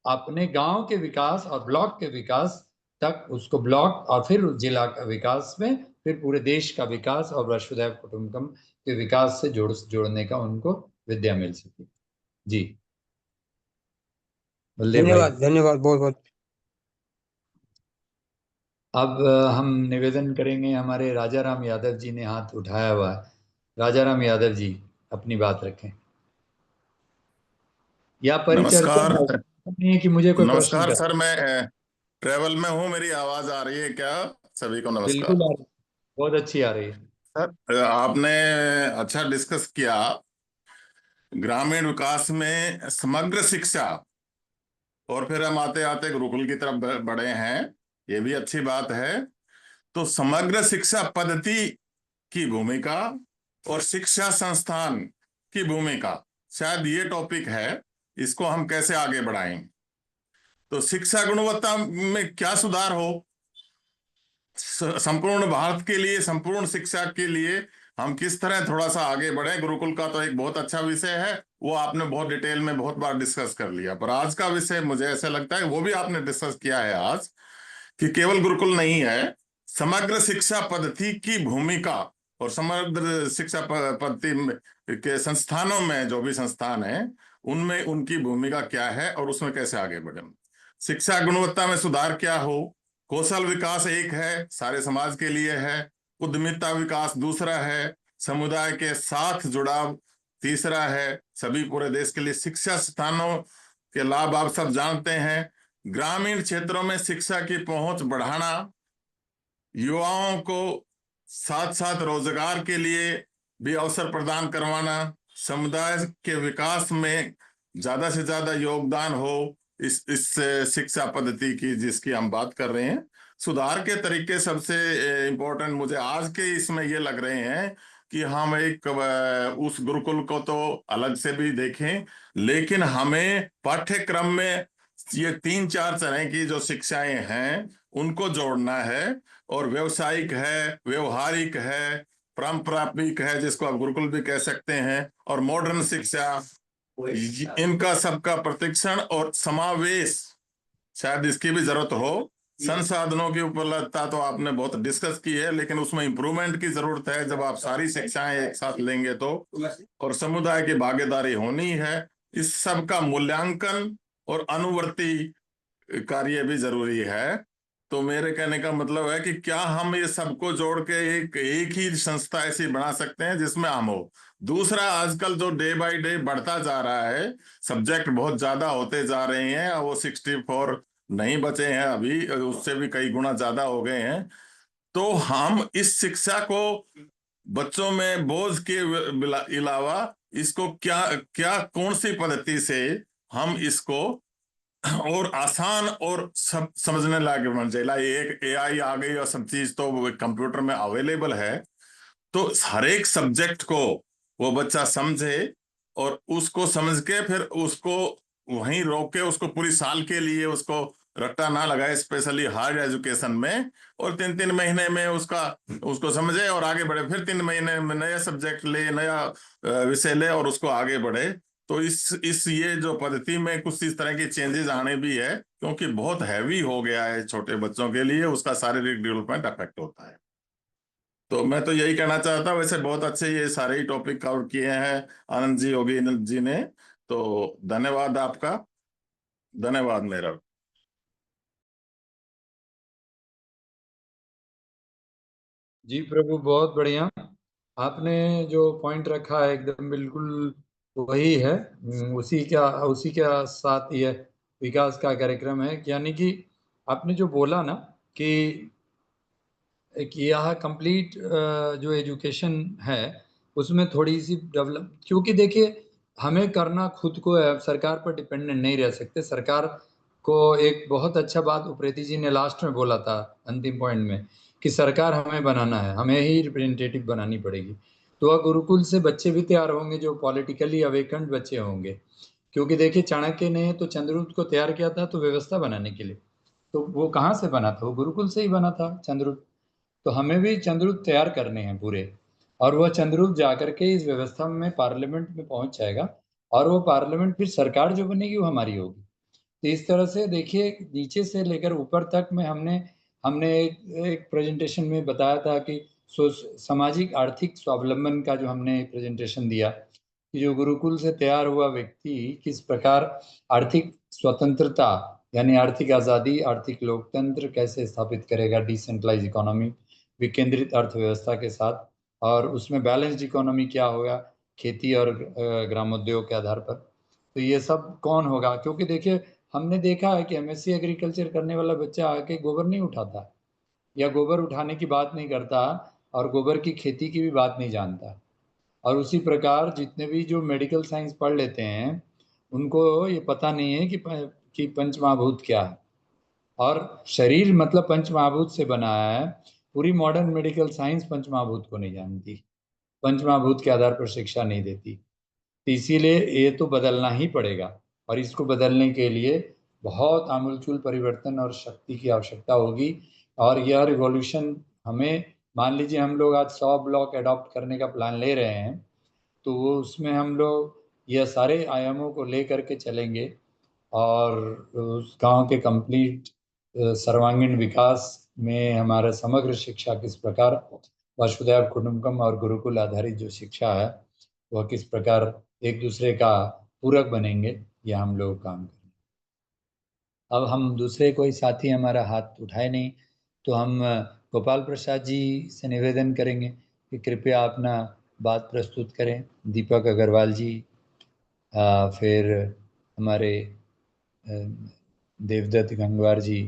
अपने गांव के विकास और ब्लॉक के विकास तक, उसको ब्लॉक और फिर जिला का विकास में, फिर पूरे देश का विकास और वसुधैव कुटुंबकम के विकास से जोड़ने का उनको विद्या मिल सके। जी बलदेव भाई। धन्यवाद धन्यवाद बहुत बहुत। अब हम निवेदन करेंगे, हमारे राजाराम यादव जी ने हाथ उठाया हुआ है। राजाराम यादव जी अपनी बात रखें या परिचर्चा नमस्कार। नहीं है कि मुझे कोई प्रश्न नमस्कार कर। सर, मैं ट्रेवल में हूँ। मेरी आवाज आ रही है क्या? सभी को बिल्कुल नमस्कार। आ रही, बहुत अच्छी आ रही है। सर, आपने अच्छा डिस्कस किया ग्रामीण विकास में समग्र शिक्षा, और फिर हम आते आते गुरुकुल की तरफ बढ़े हैं। ये भी अच्छी बात है। तो समग्र शिक्षा पद्धति की भूमिका और शिक्षा संस्थान की भूमिका, शायद ये टॉपिक है। इसको हम कैसे आगे बढ़ाएं? तो शिक्षा गुणवत्ता में क्या सुधार हो, संपूर्ण भारत के लिए, संपूर्ण शिक्षा के लिए हम किस तरह थोड़ा सा आगे बढ़े। गुरुकुल का तो एक बहुत अच्छा विषय है, वो आपने बहुत डिटेल में बहुत बार डिस्कस कर लिया। पर आज का विषय मुझे ऐसा लगता है वो भी आपने डिस्कस किया है आज, कि केवल गुरुकुल नहीं है, समग्र शिक्षा पद्धति की भूमिका और समग्र शिक्षा पद्धति के संस्थानों में, जो भी संस्थान है उनमें उनकी भूमिका क्या है और उसमें कैसे आगे बढ़े। शिक्षा गुणवत्ता में सुधार क्या हो, कौशल विकास एक है, सारे समाज के लिए है। उद्यमिता विकास दूसरा है। समुदाय के साथ जुड़ाव तीसरा है। सभी पूरे देश के लिए शिक्षा स्थानों के लाभ आप सब जानते हैं। ग्रामीण क्षेत्रों में शिक्षा की पहुंच बढ़ाना, युवाओं को साथ साथ रोजगार के लिए भी अवसर प्रदान करवाना, समुदाय के विकास में ज्यादा से ज्यादा योगदान हो इस शिक्षा पद्धति की जिसकी हम बात कर रहे हैं। सुधार के तरीके सबसे इम्पोर्टेंट मुझे आज के इसमें ये लग रहे हैं कि हम एक उस गुरुकुल को तो अलग से भी देखें, लेकिन हमें पाठ्यक्रम में ये 3-4 तरह की जो शिक्षाएं हैं उनको जोड़ना है। और व्यवसायिक है, व्यवहारिक है, पारंपरिक है, जिसको आप गुरुकुल भी कह सकते हैं, और मॉडर्न शिक्षा, इनका सबका प्रशिक्षण और समावेश शायद इसकी भी जरूरत हो। संसाधनों की उपलब्धता तो आपने बहुत डिस्कस की है, लेकिन उसमें इंप्रूवमेंट की जरूरत है जब आप सारी शिक्षाएं एक साथ लेंगे तो। और समुदाय की भागीदारी होनी है। इस सब का मूल्यांकन और अनुवर्ती कार्य भी जरूरी है। तो मेरे कहने का मतलब है कि क्या हम ये सबको जोड़ के एक ही संस्था ऐसी बना सकते हैं जिसमें हम हो। दूसरा, आजकल जो डे बाय डे बढ़ता जा रहा है, सब्जेक्ट बहुत ज्यादा होते जा रहे हैं, वो 64 नहीं बचे हैं अभी, उससे भी कई गुना ज्यादा हो गए हैं। तो हम इस शिक्षा को बच्चों में बोझ के अलावा इसको क्या क्या कौन सी पद्धति से हम इसको और आसान और सब समझने लायक बन जाए। एक एआई आ गई और सब चीज तो कंप्यूटर में अवेलेबल है, तो हर एक सब्जेक्ट को वो बच्चा समझे और उसको समझ के फिर उसको वहीं रोक के उसको पूरी साल के लिए उसको रट्टा ना लगाए, स्पेशली हायर एजुकेशन में, और 3-3 महीने में उसको समझे और आगे बढ़े। फिर 3 महीने में नया सब्जेक्ट ले, नया विषय ले और उसको आगे बढ़े। तो इस ये जो पद्धति में कुछ इस तरह की चेंजेस आने भी है, क्योंकि बहुत हैवी हो गया है छोटे बच्चों के लिए, उसका शारीरिक डेवलपमेंट अफेक्ट होता है। तो मैं तो यही कहना चाहता, वैसे बहुत अच्छे ये सारे ही टॉपिक कवर किए हैं आनंद जी, योगी जी ने। तो धन्यवाद आपका, धन्यवाद मेरा। जी प्रभु, बहुत बढ़िया। आपने जो पॉइंट रखा है एकदम बिल्कुल वही है। उसी के साथ यह विकास का कार्यक्रम है। यानी कि आपने जो बोला ना कि यह कंप्लीट जो एजुकेशन है उसमें थोड़ी सी डेवलप, क्योंकि देखिए हमें करना खुद को है, सरकार पर डिपेंडेंट नहीं रह सकते। सरकार को एक बहुत अच्छा बात उप्रेती जी ने लास्ट में बोला था अंतिम पॉइंट में, कि सरकार हमें बनाना है, हमें ही रिप्रेजेंटेटिव बनानी पड़ेगी। तो वह गुरुकुल से बच्चे भी तैयार होंगे जो पॉलिटिकली अवेकन्ड बच्चे होंगे। क्योंकि देखिए चाणक्य ने तो चंद्रगुप्त को तैयार किया था तो व्यवस्था बनाने के लिए, तो वो कहाँ से बना था? वो गुरुकुल से ही बना था चंद्रगुप्त। तो हमें भी चंद्रगुप्त तैयार करने हैं पूरे। और वह चंद्रगुप्त जाकर के इस व्यवस्था में पार्लियामेंट में पहुंच जाएगा, और वो पार्लियामेंट फिर सरकार जो बनेगी वो हमारी होगी। तो इस तरह से देखिए नीचे से लेकर ऊपर तक में हमने हमने एक प्रेजेंटेशन में बताया था कि सामाजिक आर्थिक स्वावलंबन का जो हमने प्रेजेंटेशन दिया, कि जो गुरुकुल से तैयार हुआ व्यक्ति किस प्रकार आर्थिक स्वतंत्रता यानी आर्थिक आज़ादी, आर्थिक लोकतंत्र कैसे स्थापित करेगा, डिसेंट्रलाइज इकोनॉमी, विकेंद्रित अर्थव्यवस्था के साथ। और उसमें बैलेंस्ड इकोनॉमी क्या होगा, खेती और ग्रामोद्योग के आधार पर। तो ये सब कौन होगा? क्योंकि देखिए हमने देखा है कि एमएससी एग्रीकल्चर करने वाला बच्चा आके गोबर नहीं उठाता, या गोबर उठाने की बात नहीं करता, और गोबर की खेती की भी बात नहीं जानता। और उसी प्रकार जितने भी जो मेडिकल साइंस पढ़ लेते हैं उनको ये पता नहीं है कि पंचमहाभूत क्या है, और शरीर मतलब पंचमहाभूत से बना है। पूरी मॉडर्न मेडिकल साइंस पंचमहाभूत को नहीं जानती, पंचमहाभूत के आधार पर शिक्षा नहीं देती। तो इसीलिए ये तो बदलना ही पड़ेगा, और इसको बदलने के लिए बहुत आमूलचूल परिवर्तन और शक्ति की आवश्यकता होगी। और यह रिवॉल्यूशन हमें, मान लीजिए हम लोग आज 100 ब्लॉक अडॉप्ट करने का प्लान ले रहे हैं, तो वो उसमें हम लोग यह सारे आयामों को ले करके चलेंगे, और उस गांव के कंप्लीट सर्वांगीण विकास में हमारा समग्र शिक्षा किस प्रकार वसुधैव कुटुंबकम और गुरुकुल आधारित जो शिक्षा है वह किस प्रकार एक दूसरे का पूरक बनेंगे, यह हम लोग काम करें। अब हम दूसरे कोई साथी हमारा हाथ उठाए नहीं, तो हम गोपाल प्रसाद जी से निवेदन करेंगे कि कृपया अपना बात प्रस्तुत करें। दीपक अग्रवाल जी, फिर हमारे देवदत्त गंगवार जी।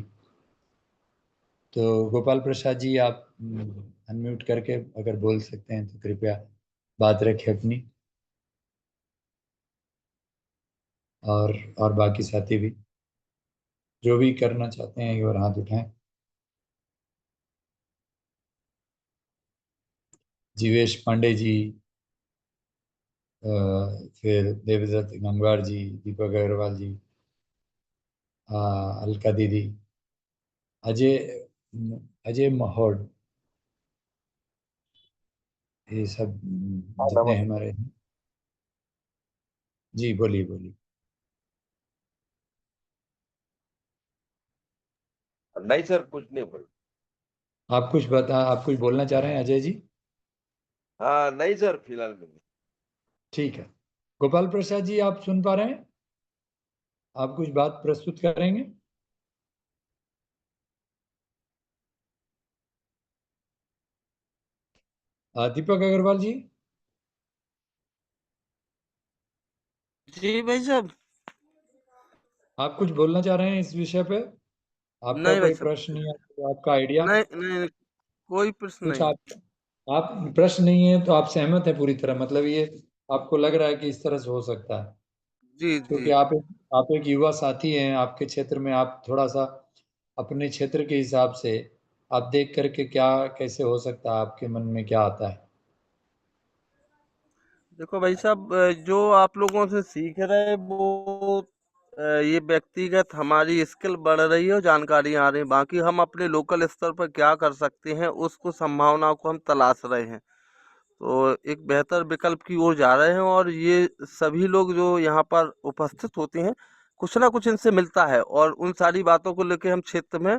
तो गोपाल प्रसाद जी आप अनम्यूट करके अगर बोल सकते हैं तो कृपया बात रखें अपनी, और बाकी साथी भी जो भी करना चाहते हैं एक बार हाथ उठाएं। जीवेश पांडे जी, फिर देवदत्त गंगवार जी, दीपक अग्रवाल जी, अलका दीदी, अजय अजय महोड, ये सब हाँ, जितने नमस्कार। हमारे हैं। जी बोलिए बोलिए। नहीं सर, कुछ नहीं बोल। आप कुछ बोलना चाह रहे हैं अजय जी? हाँ नहीं सर, फिलहाल में नहीं। ठीक है। गोपाल प्रसाद जी आप सुन पा रहे हैं? आप कुछ बात प्रस्तुत करेंगे? दीपक अग्रवाल जी, जी भाई साहब। आप कुछ बोलना चाह रहे हैं इस विषय पे? आपका नहीं भाई कोई साहब, प्रश्न या तो आपका आइडिया नहीं नहीं नहीं, कोई प्रश्न कुछ? नहीं। आप प्रश्न नहीं है तो आप सहमत हैं पूरी तरह, मतलब ये आपको लग रहा है कि इस तरह से हो सकता है? जी क्योंकि जी। आप एक युवा साथी हैं, आपके क्षेत्र में आप थोड़ा सा अपने क्षेत्र के हिसाब से आप देख करके क्या कैसे हो सकता है, आपके मन में क्या आता है? देखो भाई साहब, जो आप लोगों से सीख रहे हैं वो ये व्यक्तिगत हमारी स्किल बढ़ रही है और जानकारियाँ आ रही हैं। बाकी हम अपने लोकल स्तर पर क्या कर सकते हैं उसको संभावनाओं को हम तलाश रहे हैं। तो एक बेहतर विकल्प की ओर जा रहे हैं, और ये सभी लोग जो यहाँ पर उपस्थित होते हैं कुछ ना कुछ इनसे मिलता है, और उन सारी बातों को लेकर हम क्षेत्र में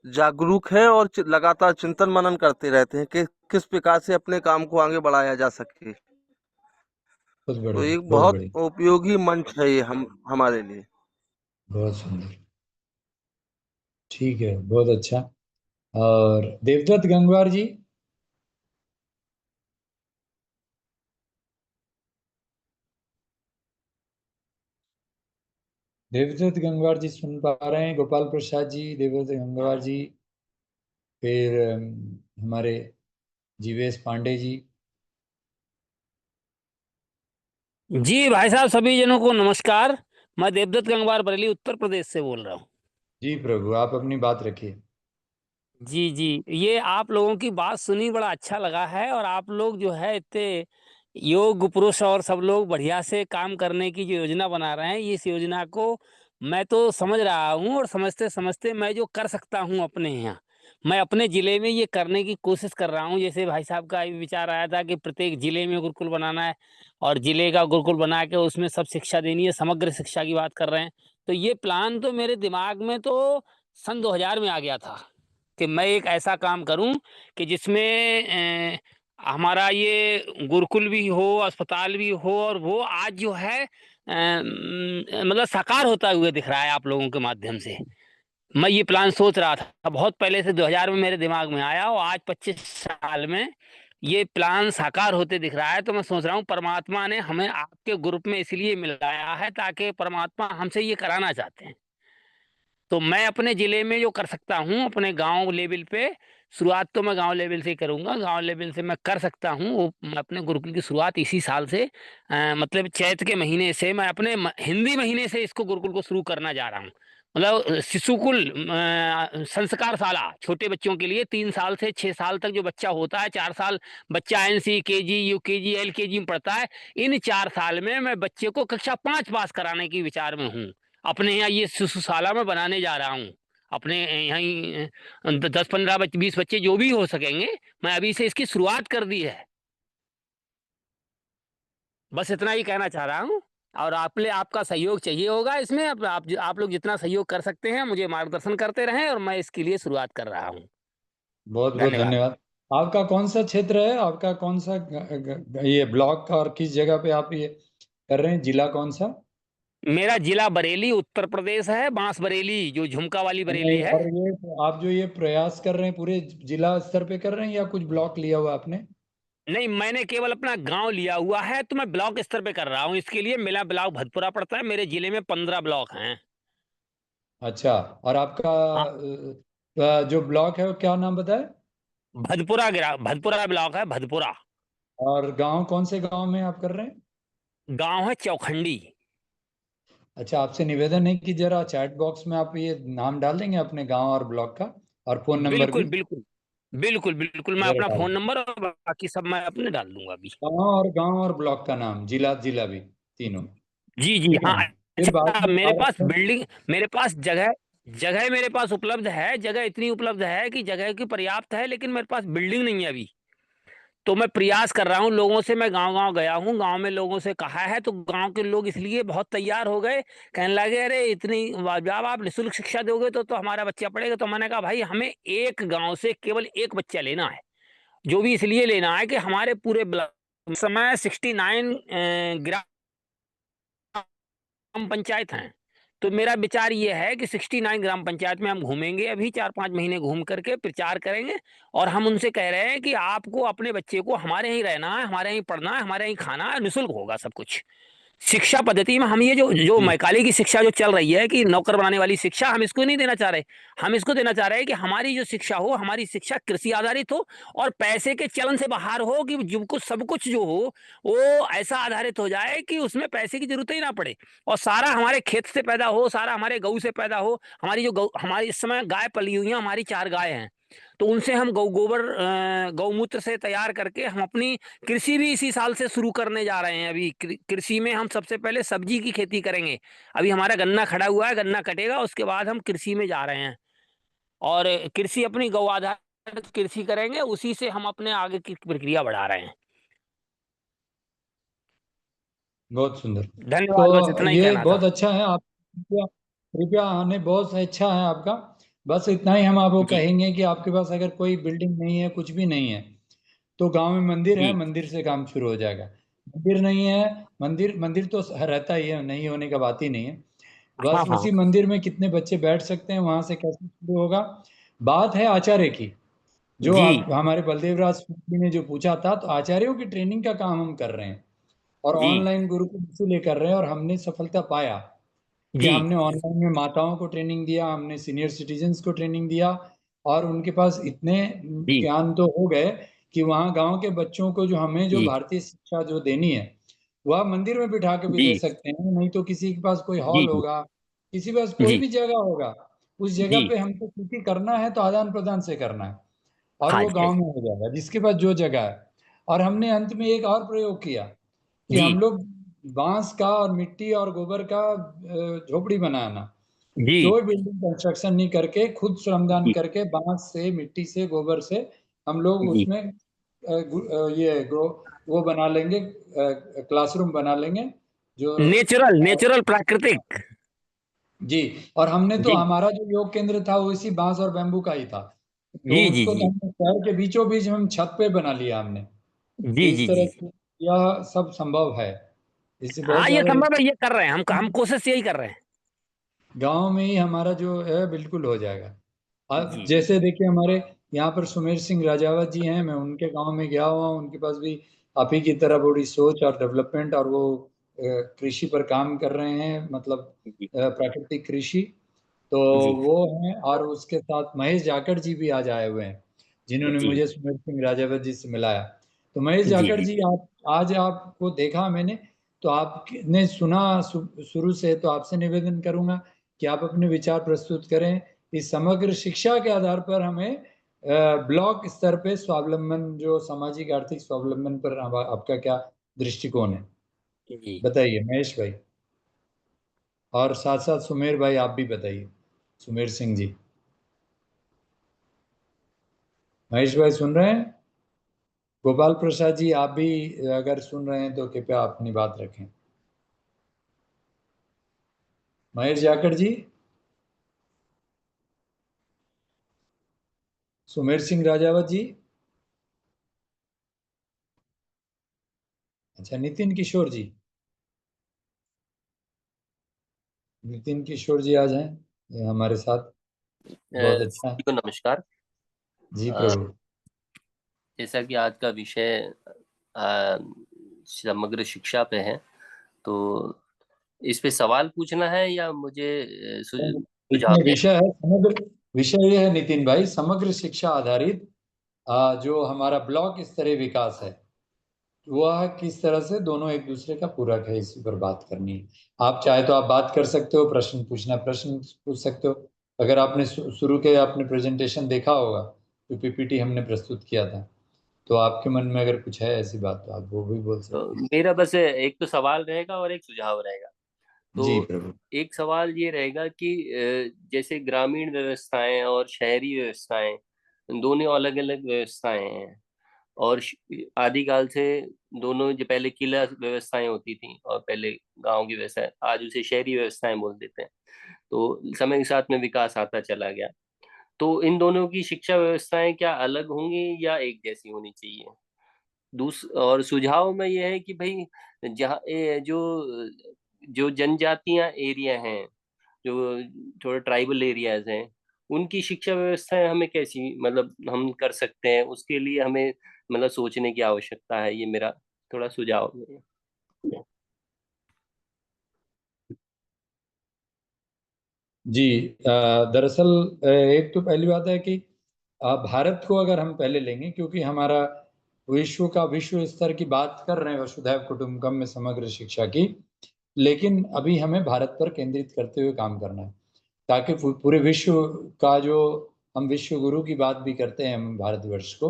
जागरूक हैं और लगातार चिंतन मनन करते रहते हैं कि किस प्रकार से अपने काम को आगे बढ़ाया जा सके। बहुत तो बढ़िया, एक बहुत बहुत बढ़िया, उपयोगी मंच है ये हमारे लिए। बहुत सुंदर। ठीक है, बहुत अच्छा। और देवदत्त गंगवार जी। देवदत्त गंगवार जी सुन पा रहे हैं? गोपाल प्रसाद जी, देवदत्त गंगवार जी, फिर हमारे जीवेश पांडे जी। जी भाई साहब, सभी जनों को नमस्कार। मैं देवदत्त गंगवार बरेली उत्तर प्रदेश से बोल रहा हूँ। जी प्रभु, आप अपनी बात रखिए। जी जी, ये आप लोगों की बात सुनी, बड़ा अच्छा लगा है। और आप लोग जो है इतने योग पुरुष और सब लोग बढ़िया से काम करने की जो योजना बना रहे हैं, इस योजना को मैं तो समझ रहा हूँ। और समझते समझते मैं जो कर सकता हूँ अपने यहाँ, मैं अपने ज़िले में ये करने की कोशिश कर रहा हूँ। जैसे भाई साहब का भी विचार आया था कि प्रत्येक ज़िले में गुरुकुल बनाना है, और ज़िले का गुरुकुल बना के उसमें सब शिक्षा देनी है, समग्र शिक्षा की बात कर रहे हैं। तो ये प्लान तो मेरे दिमाग में तो सन 2000 में आ गया था कि मैं एक ऐसा काम करूं कि जिसमें हमारा ये गुरुकुल भी हो, अस्पताल भी हो, और वो आज जो है मतलब साकार होता हुए दिख रहा है आप लोगों के माध्यम से। मैं ये प्लान सोच रहा था बहुत पहले से, 2000 में मेरे दिमाग में आया, और आज 25 साल में ये प्लान साकार होते दिख रहा है। तो मैं सोच रहा हूँ परमात्मा ने हमें आपके ग्रुप में इसलिए मिलाया है ताकि परमात्मा हमसे ये कराना चाहते हैं। तो मैं अपने ज़िले में जो कर सकता हूँ, अपने गाँव लेवल पे शुरुआत तो मैं गाँव लेवल से ही करूँगा। गाँव लेवल से मैं कर सकता हूँ वो, मैं अपने गुरुकुल की शुरुआत इसी साल से मतलब चैत के महीने से, मैं अपने हिंदी महीने से इसको गुरुकुल को शुरू करना जा रहा हूँ। मतलब शिशुकुल संस्कार शाला छोटे बच्चों के लिए 3 साल से 6 साल तक जो बच्चा होता है, 4 साल बच्चा NC KG UKG LKG में पढ़ता है, इन 4 साल में मैं बच्चे को कक्षा 5 पास कराने की विचार में हूँ। अपने यहाँ ये शिशुशाला में बनाने जा रहा हूँ। अपने यहीं 10-15 20 बच्चे जो भी हो सकेंगे, मैं अभी से इसकी शुरुआत कर दी है। बस इतना ही कहना चाह रहा हूँ। और आपका सहयोग चाहिए होगा इसमें। आप लोग जितना सहयोग कर सकते हैं मुझे मार्गदर्शन करते रहें, और मैं इसके लिए शुरुआत कर रहा हूँ। बहुत बहुत धन्यवाद। धन्यवाद। आपका कौन सा क्षेत्र है? आपका कौन सा ये ब्लॉक का, और किस जगह पे आप ये कर रहे हैं? जिला कौन सा? मेरा जिला बरेली उत्तर प्रदेश है, बांस बरेली, जो झुमका वाली बरेली नहीं, है। और ये आप जो ये प्रयास कर रहे हैं पूरे जिला स्तर पे कर रहे हैं, या कुछ ब्लॉक लिया हुआ आपने? नहीं, मैंने केवल अपना गांव लिया हुआ है, तो मैं ब्लॉक स्तर पे कर रहा हूँ। इसके लिए मेरा ब्लॉक भदपुरा पड़ता है। मेरे जिले में 15 ब्लॉक हैं। अच्छा, और आपका हाँ, जो ब्लॉक है वो क्या नाम बताए? भदपुरा ब्लॉक है, भदपुरा। और गांव कौन से गांव में आप कर रहे हैं? गांव है चौखंडी। अच्छा, आपसे निवेदन है कि जरा चैट बॉक्स में आप ये नाम डाल देंगे अपने गांव और ब्लॉक का, और फोन नंबर बिल्कुल भी बिल्कुल, बिल्कुल बिल्कुल, मैं जरा अपना डाल फोन दें। नंबर और बाकी सब मैं अपने डाल दूंगा अभी। गांव और ब्लॉक का नाम, जिला जिला भी, तीनों। जी जी, ठीक है हाँ। ना? फिर बाद अच्छा, में मेरे और पास बिल्डिंग, मेरे पास जगह जगह मेरे पास उपलब्ध है। जगह इतनी उपलब्ध है कि जगह की पर्याप्त है, लेकिन मेरे पास बिल्डिंग नहीं है अभी। तो मैं प्रयास कर रहा हूँ लोगों से, मैं गांव-गांव गया हूँ, गांव में लोगों से कहा है, तो गांव के लोग इसलिए बहुत तैयार हो गए, कहने लगे अरे इतनी जब आप निःशुल्क शिक्षा दोगे तो हमारा बच्चा पढ़ेगा। तो मैंने कहा भाई हमें एक गांव से केवल एक बच्चा लेना है, जो भी इसलिए लेना है कि हमारे पूरे ब्लॉक इस समय 69 ग्राम पंचायत हैं। तो मेरा विचार ये है कि 69 ग्राम पंचायत में हम घूमेंगे, अभी 4-5 महीने घूम करके प्रचार करेंगे। और हम उनसे कह रहे हैं कि आपको अपने बच्चे को हमारे यहीं रहना है, हमारे यहीं पढ़ना है, हमारे यहीं खाना है, निःशुल्क होगा सब कुछ। शिक्षा पद्धति में हम ये जो जो जी मैकाले की शिक्षा जो चल रही है कि नौकर बनाने वाली शिक्षा, हम इसको नहीं देना चाह रहे। हम इसको देना चाह रहे हैं कि हमारी जो शिक्षा हो, हमारी शिक्षा कृषि आधारित हो, और पैसे के चलन से बाहर हो, कि जो कुछ सब कुछ जो हो वो ऐसा आधारित हो जाए कि उसमें पैसे की जरूरत ही ना पड़े, और सारा हमारे खेत से पैदा हो, सारा हमारे गऊ से पैदा हो। हमारी जो गौ, हमारी इस समय गाय पली हुई हैं, हमारी 4 गाय हैं। तो उनसे हम गोबर गौमूत्र से तैयार करके हम अपनी कृषि भी इसी साल से शुरू करने जा रहे हैं। अभी कृषि में हम सबसे पहले सब्जी की खेती करेंगे। अभी हमारा गन्ना खड़ा हुआ है, गन्ना कटेगा, उसके बाद हम कृषि में जा रहे हैं। और कृषि अपनी गौ आधारित कृषि करेंगे, उसी से हम अपने आगे की प्रक्रिया बढ़ा रहे हैं। बहुत सुंदर। धन्यवाद, बस तो इतना ही ये कहना था। बहुत अच्छा है। आप कृपया कृपया, आने बहुत अच्छा है आपका। बस इतना ही हम आपको जी कहेंगे कि आपके पास अगर कोई बिल्डिंग नहीं है, कुछ भी नहीं है, तो गांव में मंदिर है, जी मंदिर से काम शुरू हो जाएगा। मंदिर नहीं है, मंदिर मंदिर तो रहता ही है, नहीं होने का बात ही नहीं है। हाँ बस हाँ उसी मंदिर में कितने बच्चे बैठ सकते हैं, वहां से कैसे शुरू होगा। बात है आचार्य की, जो जी आप हमारे बलदेव राज जी ने जो पूछा था, तो आचार्यों की ट्रेनिंग का काम हम कर रहे हैं, और जी ऑनलाइन गुरुकुल इसीलिए कर रहे हैं, और हमने सफलता पाया कि जी हमने ऑनलाइन में माताओं को ट्रेनिंग दिया, हमने सीनियर सिटीजन्स को ट्रेनिंग दिया, और उनके पास इतने जी ज्ञान तो हो गए कि वहाँ गांव के बच्चों को जो हमें जो जी भारतीय शिक्षा जो देनी है, वह मंदिर में बिठा के भी दे जी सकते हैं। नहीं तो किसी के पास कोई जी हॉल जी होगा, किसी के पास कोई जी भी जगह होगा, उस जगह जी पे हमको क्योंकि करना है तो आदान प्रदान से करना है, और हाँ वो जी गांव में हो जाएगा जिसके पास जो जगह है। और हमने अंत में एक और प्रयोग किया कि जी हम लोग बांस का और मिट्टी और गोबर का झोपड़ी बनाना, जी कोई बिल्डिंग कंस्ट्रक्शन नहीं करके, खुद श्रमदान जी करके बांस से, मिट्टी से, गोबर से हम लोग जी उसमें ये ग्रो वो बना लेंगे, क्लासरूम बना लेंगे जो। नेचुरल नेचुरल प्राकृतिक। जी, और हमने तो जी हमारा जो योग केंद्र था वो इसी बांस और बैम्बू का ही था, तो जी जी उसको तो जी हमने शहर के बीचों बीच हम छत पे बना लिया हमने। तो जी इस जी तरह जी से यह सब संभव है, इससे बहुत हाँ ये सारे। संभव है, ये कर रहे हैं हम कोशिश यही कर रहे हैं। गांव में ही हमारा जो है बिल्कुल हो जाएगा। अब जी जी जैसे देखिए हमारे यहाँ पर सुमेर सिंह राजावत जी हैं, मैं उनके गांव में गया हुआ हूँ, उनके पास भी आप ही की तरह बड़ी सोच और डेवलपमेंट, और वो कृषि पर काम कर रहे हैं, मतलब जी प्राकृतिक कृषि। तो जी वो हैं, और उसके साथ महेश जाखड़ जी भी आज आए हुए हैं, जिन्होंने जी मुझे सुमेर सिंह राजावत जी से मिलाया। तो महेश जी जाखड़ जी जी, आप आज आपको देखा मैंने, तो आपने सुना शुरू से, तो आपसे निवेदन करूंगा कि आप अपने विचार प्रस्तुत करें। इस समग्र शिक्षा के आधार पर हमें ब्लॉक स्तर पे स्वावलंबन, जो सामाजिक आर्थिक स्वावलंबन पर आपका क्या दृष्टिकोण है, जी बताइए महेश भाई। और साथ साथ सुमेर भाई आप भी बताइए, सुमेर सिंह जी। महेश भाई सुन रहे हैं? गोपाल प्रसाद जी आप भी अगर सुन रहे हैं तो कृपया अपनी बात रखें। महेश जाखड़ जी, सुमेर सिंह राजावत जी, अच्छा नितिन किशोर जी, नितिन किशोर जी आ जाएं, ये हमारे साथ, बहुत अच्छा है। सभी को नमस्कार। जी अ, प्रभु। जैसा कि आज का विषय अ, समग्र शिक्षा पे है, तो इस पे सवाल पूछना है या मुझे सुझाव इसमें देना विषय है समग्र, विषय ये है नितिन भाई, समग्र शिक्षा आधारित जो हमारा ब्लॉक स्तरीय विकास है, वह किस तरह से दोनों एक दूसरे का पूरक है, इसी पर बात करनी है। आप चाहे तो आप बात कर सकते हो, प्रश्न पूछना प्रश्न पूछ सकते हो। अगर आपने शुरू के अपने प्रेजेंटेशन देखा होगा, जो पीपीटी हमने प्रस्तुत किया था, तो आपके मन में अगर कुछ है ऐसी बात, तो आप वो भी बोल तो सकते हैं। मेरा बस एक तो सवाल रहेगा और एक सुझाव रहेगा। जी तो प्रभु। एक सवाल ये रहेगा कि जैसे ग्रामीण व्यवस्थाएं और शहरी व्यवस्थाएं, दोनों अलग अलग व्यवस्थाएं हैं, और आदिकाल से दोनों, जो पहले किला व्यवस्थाएं होती थी और पहले गांव की व्यवस्था, आज उसे शहरी व्यवस्थाएं बोल देते हैं। तो समय के साथ में विकास आता चला गया। तो इन दोनों की शिक्षा व्यवस्थाएं क्या अलग होंगी या एक जैसी होनी चाहिए? और सुझाव में यह है कि भाई, जहाँ जो जो जनजातियां एरिया हैं, जो थोड़ा ट्राइबल एरियाज हैं, उनकी शिक्षा व्यवस्थाएं हमें कैसी, मतलब हम कर सकते हैं, उसके लिए हमें मतलब सोचने की आवश्यकता है। ये मेरा थोड़ा सुझाव है। जी, दरअसल एक तो पहली बात है कि भारत को अगर हम पहले लेंगे, क्योंकि हमारा विश्व स्तर की बात कर रहे हैं वसुधैव कुटुंबकम में समग्र शिक्षा की, लेकिन अभी हमें भारत पर केंद्रित करते हुए काम करना है, ताकि पूरे विश्व का जो, हम विश्व गुरु की बात भी करते हैं हम भारतवर्ष को,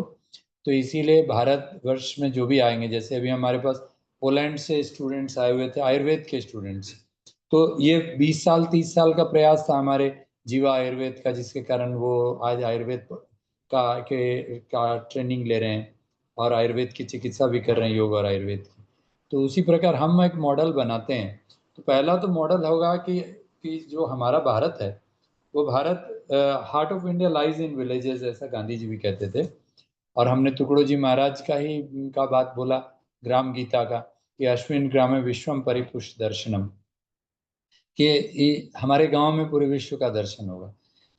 तो इसीलिए भारतवर्ष में जो भी आएंगे, जैसे अभी हमारे पास पोलैंड से स्टूडेंट्स आए हुए थे, आयुर्वेद के स्टूडेंट्स, तो ये 20 साल 30 साल का प्रयास था हमारे जीवा आयुर्वेद का, जिसके कारण वो आज आयुर्वेद का ट्रेनिंग ले रहे हैं, और आयुर्वेद की चिकित्सा भी कर रहे हैं, योग और आयुर्वेद की। तो उसी प्रकार हम एक मॉडल बनाते हैं। तो पहला तो मॉडल होगा कि जो हमारा भारत है, वो Bharat heart of India lies in villages, ऐसा गांधी जी भी कहते थे। और हमने टुकड़ो जी महाराज का बात बोला ग्राम गीता का, कि अश्विन ग्रामे विश्वम परिपुष्ट दर्शनम, कि हमारे गांव में पूरे विश्व का दर्शन होगा।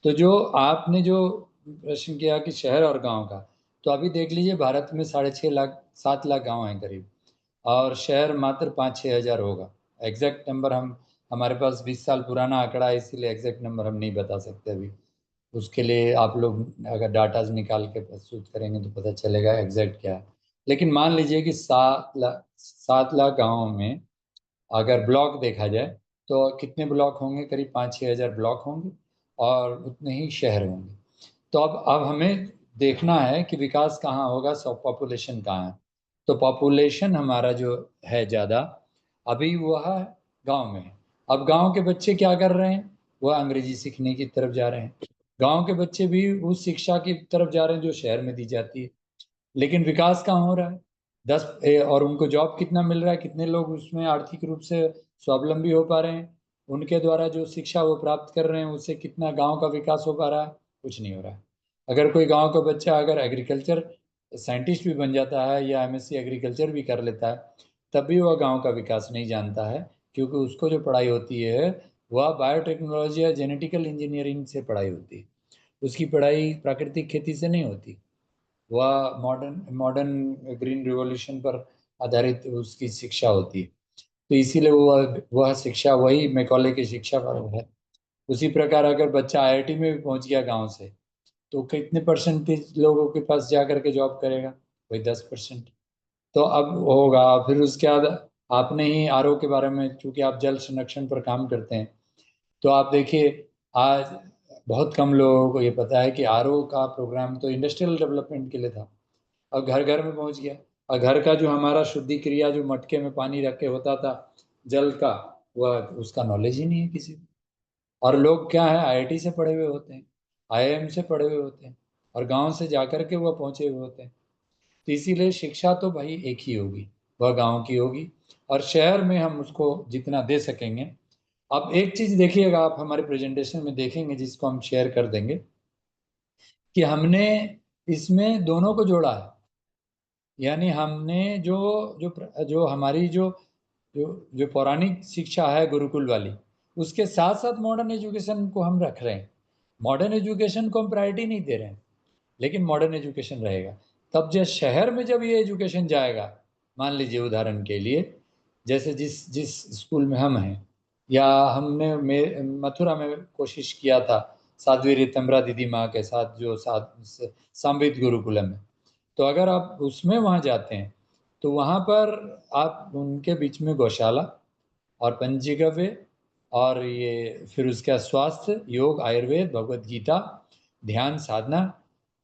तो जो आपने जो प्रश्न किया कि शहर और गांव का, तो अभी देख लीजिए भारत में 6.5 लाख 7 लाख गांव हैं करीब, और शहर मात्र 5-6 हजार होगा। एग्जैक्ट नंबर हमारे पास 20 साल पुराना आंकड़ा है, इसीलिए एग्जैक्ट नंबर हम नहीं बता सकते अभी। उसके लिए आप लोग अगर डाटाज निकाल के प्रस्तुत करेंगे तो पता चलेगा एग्जैक्ट क्या है। लेकिन मान लीजिए कि 7 लाख गाँव में अगर ब्लॉक देखा जाए तो कितने ब्लॉक होंगे, करीब 5-6 हजार ब्लॉक होंगे, और उतने ही शहर होंगे। तो अब हमें देखना है कि विकास कहाँ होगा, सब पॉपुलेशन कहाँ है। तो पॉपुलेशन हमारा जो है ज़्यादा अभी वह गांव में है। अब गांव के बच्चे क्या कर रहे हैं, वह अंग्रेजी सीखने की तरफ जा रहे हैं। गांव के बच्चे भी उस शिक्षा की तरफ जा रहे हैं जो शहर में दी जाती है। लेकिन विकास कहाँ हो रहा है, और उनको जॉब कितना मिल रहा है, कितने लोग उसमें आर्थिक रूप से स्वावलंबी हो पा रहे हैं, उनके द्वारा जो शिक्षा वो प्राप्त कर रहे हैं उससे कितना गांव का विकास हो पा रहा है, कुछ नहीं हो रहा है। अगर कोई गांव का बच्चा अगर एग्रीकल्चर साइंटिस्ट भी बन जाता है या एमएससी एग्रीकल्चर भी कर लेता है, तब भी वह गांव का विकास नहीं जानता है, क्योंकि उसको जो पढ़ाई होती है वह बायोटेक्नोलॉजी या जेनेटिकल इंजीनियरिंग से पढ़ाई होती है, उसकी पढ़ाई प्राकृतिक खेती से नहीं होती। वह मॉडर्न मॉडर्न ग्रीन रिवॉल्यूशन पर आधारित उसकी शिक्षा होती है। तो इसीलिए वह शिक्षा वही मैकॉले की शिक्षा पर है। उसी प्रकार अगर बच्चा आईआईटी में भी पहुंच गया गांव से, तो कितने परसेंटेज लोगों के पास जा करके जॉब करेगा, वही 10%। तो अब होगा। फिर उसके बाद आपने ही आरओ के बारे में, चूंकि आप जल संरक्षण पर काम करते हैं, तो आप देखिए आज बहुत कम लोगों को ये पता है कि आरओ का प्रोग्राम तो इंडस्ट्रियल डेवलपमेंट के लिए था, और घर घर में पहुंच गया। और घर का जो हमारा शुद्धि क्रिया जो मटके में पानी रख के होता था जल का, वह उसका नॉलेज ही नहीं है किसी को। और लोग क्या है, आईआईटी से पढ़े हुए होते हैं, आईआईएम से पढ़े हुए होते हैं, और गांव से जाकर के वह पहुंचे हुए होते हैं। तो इसीलिए शिक्षा तो भाई एक ही होगी, वह गांव की होगी, और शहर में हम उसको जितना दे सकेंगे। अब एक चीज देखिएगा, आप हमारे प्रेजेंटेशन में देखेंगे जिसको हम शेयर कर देंगे, कि हमने इसमें दोनों को जोड़ा है। यानी हमने जो हमारी जो जो जो पौराणिक शिक्षा है गुरुकुल वाली, उसके साथ साथ मॉडर्न एजुकेशन को हम रख रहे हैं। मॉडर्न एजुकेशन को हम प्रायोरिटी नहीं दे रहे हैं, लेकिन मॉडर्न एजुकेशन रहेगा। तब जब शहर में जब ये एजुकेशन जाएगा, मान लीजिए उदाहरण के लिए, जैसे जिस जिस स्कूल में हम हैं, या हमने मथुरा में कोशिश किया था साध्वी रीतम्बरा दीदी माँ के साथ, जो संवित गुरुकुलम है। तो अगर आप उसमें वहाँ जाते हैं, तो वहाँ पर आप उनके बीच में गौशाला और पंचगव्य, और ये फिर उसके बाद स्वास्थ्य, योग, आयुर्वेद, भगवत गीता, ध्यान, साधना,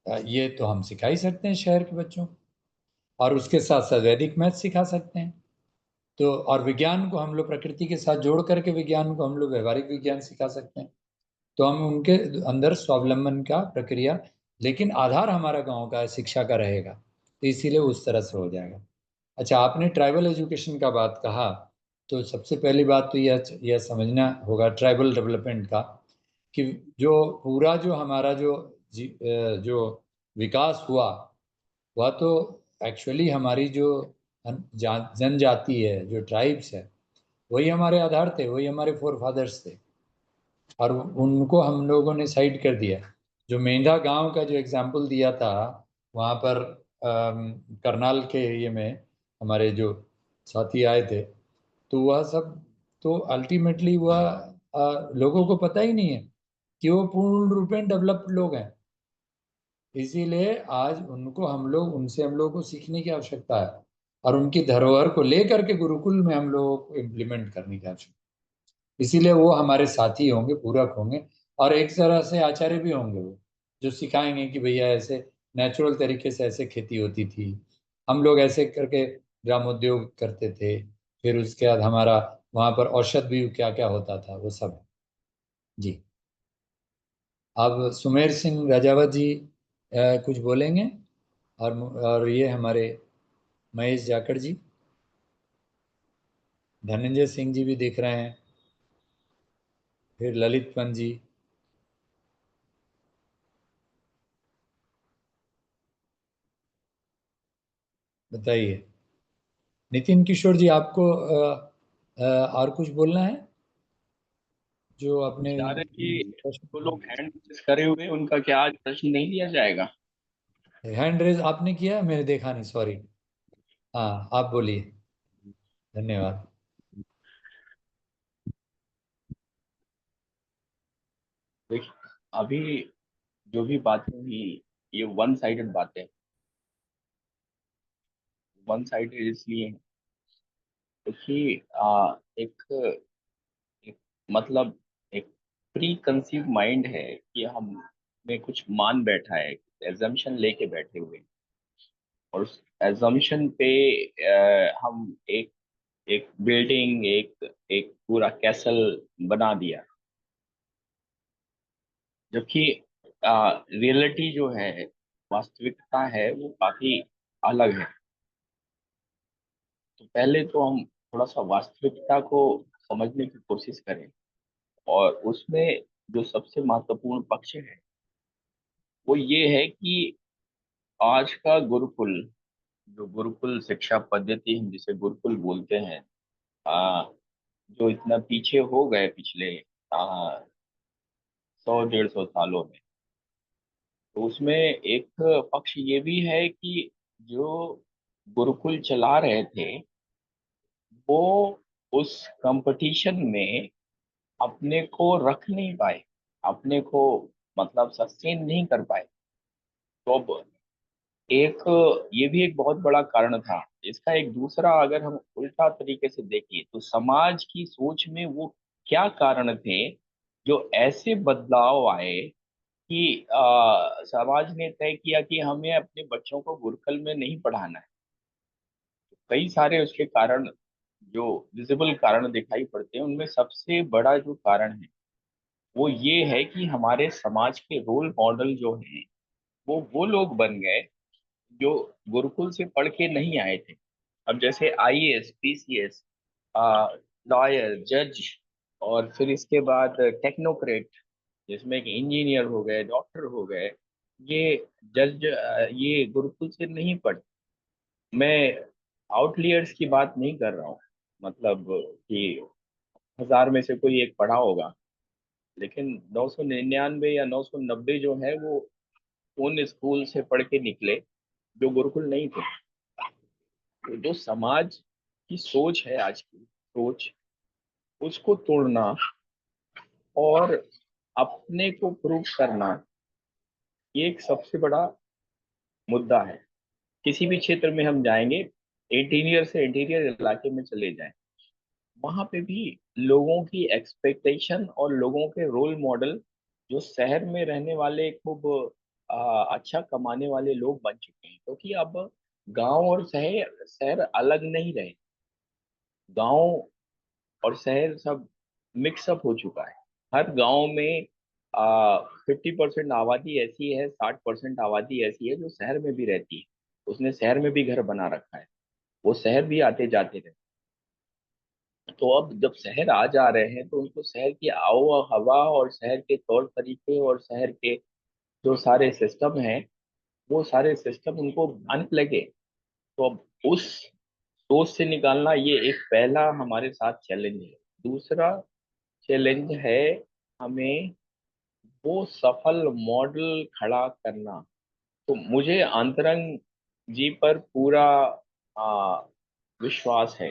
ये तो हम सिखा ही सकते हैं शहर के बच्चों को। और उसके साथ साथ वैदिक मैथ सिखा सकते हैं। तो और विज्ञान को हम लोग प्रकृति के साथ जोड़ करके विज्ञान को हम लोग व्यवहारिक विज्ञान सिखा सकते हैं। तो हम उनके अंदर स्वावलंबन का प्रक्रिया, लेकिन आधार हमारा गांव का शिक्षा का रहेगा, तो इसीलिए उस तरह से हो जाएगा। अच्छा, आपने ट्राइबल एजुकेशन का बात कहा, तो सबसे पहली बात तो यह समझना होगा ट्राइबल डेवलपमेंट का, कि जो पूरा जो हमारा जो विकास हुआ, वह तो एक्चुअली हमारी जो जनजाति है, जो ट्राइब्स है, वही हमारे आधार थे, वही हमारे फोर फादर्स थे, और उनको हम लोगों ने साइड कर दिया। जो मेंढा गांव का जो एग्जाम्पल दिया था, वहाँ पर करनाल के ये में हमारे जो साथी आए थे, तो वह सब, तो अल्टीमेटली वह लोगों को पता ही नहीं है कि वो पूर्ण रूपेण डेवलप्ड लोग हैं। इसीलिए आज उनसे हम लोग को सीखने की आवश्यकता है, और उनकी धरोहर को लेकर के गुरुकुल में हम लोगों को इम्प्लीमेंट करने की आवश्यकता है। इसीलिए वो हमारे साथी होंगे, पूरक होंगे, और एक तरह से आचार्य भी होंगे वो, जो सिखाएंगे कि भैया ऐसे नेचुरल तरीके से ऐसे खेती होती थी, हम लोग ऐसे करके ग्रामोद्योग करते थे। फिर उसके बाद हमारा वहाँ पर औषध भी क्या क्या होता था, वो सब है जी। अब सुमेर सिंह राजावत जी कुछ बोलेंगे, और ये हमारे महेश जाखड़ जी, धनंजय सिंह जी भी दिख रहे हैं, फिर ललित पंत जी, बताइए नितिन किशोर जी, आपको और कुछ बोलना है जो आपने बता रहे कि जो प्रश्न? लोग हैंड रेज करे हुए हैं, उनका क्या आज प्रश्न नहीं लिया जाएगा? हैंड रेज आपने किया, मैंने देखा नहीं, सॉरी। हाँ, आप बोलिए। धन्यवाद। देखिए, अभी जो भी बातें हुई, ये वन साइडेड बातें, वन साइडेड इसलिए हैं क्योंकि एक मतलब एक प्री कंसीव माइंड है कि हम में कुछ मान बैठा है, एजम्पशन लेके बैठे हुए हैं। और उस एजम्पशन पे हम एक एक बिल्डिंग, एक एक पूरा कैसल बना दिया, जबकि रियलिटी जो है, वास्तविकता है, वो काफी अलग है। तो पहले तो हम थोड़ा सा वास्तविकता को समझने की कोशिश करें, और उसमें जो सबसे महत्वपूर्ण पक्ष है वो ये है कि आज का गुरुकुल, जो गुरुकुल शिक्षा पद्धति हम जिसे गुरुकुल बोलते हैं, जो इतना पीछे हो गए पिछले 100-150 सालों में, तो उसमें एक पक्ष ये भी है कि जो गुरुकुल चला रहे थे वो उस कंपटीशन में अपने को रख नहीं पाए, अपने को मतलब सस्टेन नहीं कर पाए। तो अब एक ये भी एक बहुत बड़ा कारण था। इसका एक दूसरा, अगर हम उल्टा तरीके से देखें, तो समाज की सोच में वो क्या कारण थे जो ऐसे बदलाव आए कि समाज ने तय किया कि हमें अपने बच्चों को गुरुकुल में नहीं पढ़ाना है। कई सारे उसके कारण, जो विजिबल कारण दिखाई पड़ते हैं, उनमें सबसे बड़ा जो कारण है वो ये है कि हमारे समाज के रोल मॉडल जो हैं वो लोग बन गए जो गुरुकुल से पढ़ के नहीं आए थे। अब जैसे आईएएस, पीसीएस, लॉयर, जज, और फिर इसके बाद टेक्नोक्रेट, जिसमें कि इंजीनियर हो गए, डॉक्टर हो गए, ये जज, ये गुरुकुल से नहीं पढ़े। मैं आउटलियर्स की बात नहीं कर रहा हूँ, मतलब कि 1000 में से कोई एक पढ़ा होगा, लेकिन 999 या 990 जो है वो उन स्कूल से पढ़ के निकले जो गुरुकुल नहीं थे। तो जो समाज की सोच है, आज की सोच, उसको तोड़ना और अपने को प्रूव करना, ये एक सबसे बड़ा मुद्दा है। किसी भी क्षेत्र में हम जाएंगे, इंटीरियर से इंटीरियर इलाके में चले जाएं, वहां पे भी लोगों की एक्सपेक्टेशन और लोगों के रोल मॉडल, जो शहर में रहने वाले खूब अच्छा कमाने वाले लोग बन चुके हैं, क्योंकि अब गांव और शहर शहर अलग नहीं रहे। गांव और शहर सब मिक्सअप हो चुका है। हर गांव में 50% आबादी ऐसी है, 60% आबादी ऐसी है जो शहर में भी रहती है, उसने शहर में भी घर बना रखा है, वो शहर भी आते जाते रहते हैं। तो अब जब शहर आ जा रहे हैं तो उनको शहर की आओ हवा और शहर के तौर तरीके और शहर के जो सारे सिस्टम हैं, वो सारे सिस्टम उनको भ्रांत लगे। तो अब उस सोच से निकालना, ये एक पहला हमारे साथ चैलेंज है। दूसरा चैलेंज है हमें वो सफल मॉडल खड़ा करना। तो मुझे अंतरंग जी पर पूरा आ, विश्वास है,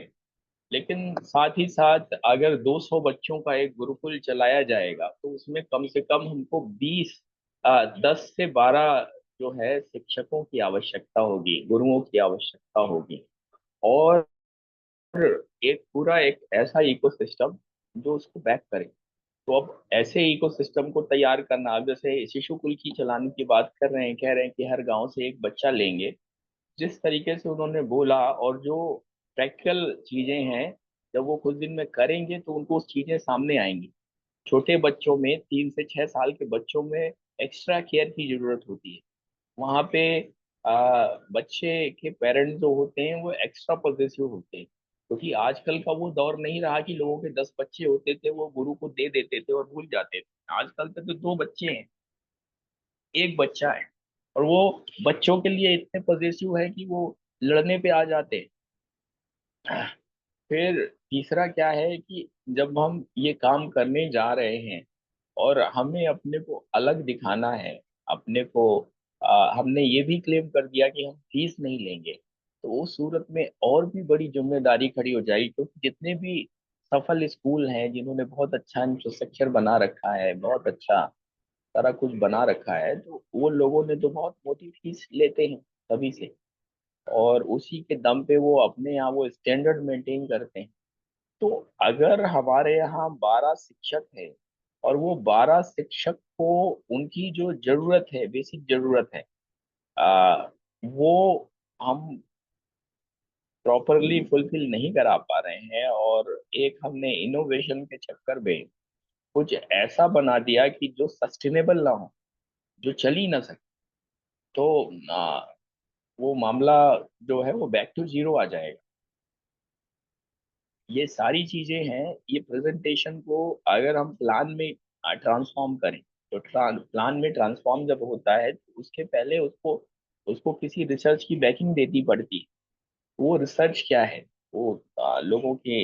लेकिन साथ ही साथ अगर 200 बच्चों का एक गुरुकुल चलाया जाएगा तो उसमें कम से कम हमको 10 से 12 जो है शिक्षकों की आवश्यकता होगी, गुरुओं की आवश्यकता होगी, और एक पूरा एक ऐसा इकोसिस्टम जो उसको बैक करे। तो अब ऐसे इकोसिस्टम को तैयार करना, अब जैसे शिशु कुल की चलाने की बात कर रहे हैं, कह रहे हैं कि हर गांव से एक बच्चा लेंगे, जिस तरीके से उन्होंने बोला, और जो प्रैक्टिकल चीजें हैं, जब वो कुछ दिन में करेंगे तो उनको उस चीजें सामने आएंगी। छोटे बच्चों में, 3 से 6 साल के बच्चों में एक्स्ट्रा केयर की जरूरत होती है। वहाँ पे बच्चे के पेरेंट्स जो होते हैं वो एक्स्ट्रा पॉजिटिव होते हैं, क्योंकि आजकल का वो दौर नहीं रहा कि लोगों के 10 बच्चे होते थे, वो गुरु को दे देते थे और भूल जाते थे। आजकल तो 2 बच्चे हैं, एक बच्चा है, और वो बच्चों के लिए इतने पॉजिटिव है कि वो लड़ने पे आ जाते हैं। फिर तीसरा क्या है कि जब हम ये काम करने जा रहे हैं और हमें अपने को अलग दिखाना है, अपने को हमने ये भी क्लेम कर दिया कि हम फीस नहीं लेंगे, तो उस सूरत में और भी बड़ी जिम्मेदारी खड़ी हो जाएगी, क्योंकि जितने भी सफल स्कूल हैं जिन्होंने बहुत अच्छा इंफ्रास्ट्रक्चर बना रखा है, बहुत अच्छा सारा कुछ बना रखा है, तो वो लोगों ने तो बहुत मोटी फीस लेते हैं सभी से, और उसी के दम पे वो अपने यहाँ वो स्टैंडर्ड मेंटेन करते हैं। तो अगर हमारे यहाँ 12 शिक्षक है और वो 12 शिक्षक को उनकी जो जरूरत है, बेसिक जरूरत है, वो हम प्रॉपरली फुलफिल नहीं करा पा रहे हैं, और एक हमने इनोवेशन के चक्कर में कुछ ऐसा बना दिया कि जो सस्टेनेबल ना हो, जो चल ही ना सके, तो वो मामला जो है वो बैक टू जीरो आ जाएगा। ये सारी चीजें हैं। ये प्रेजेंटेशन को अगर हम प्लान में ट्रांसफॉर्म करें, तो प्लान में ट्रांसफॉर्म जब होता है तो उसके पहले उसको उसको किसी रिसर्च की बैकिंग देती पड़ती है। वो रिसर्च क्या है? वो लोगों के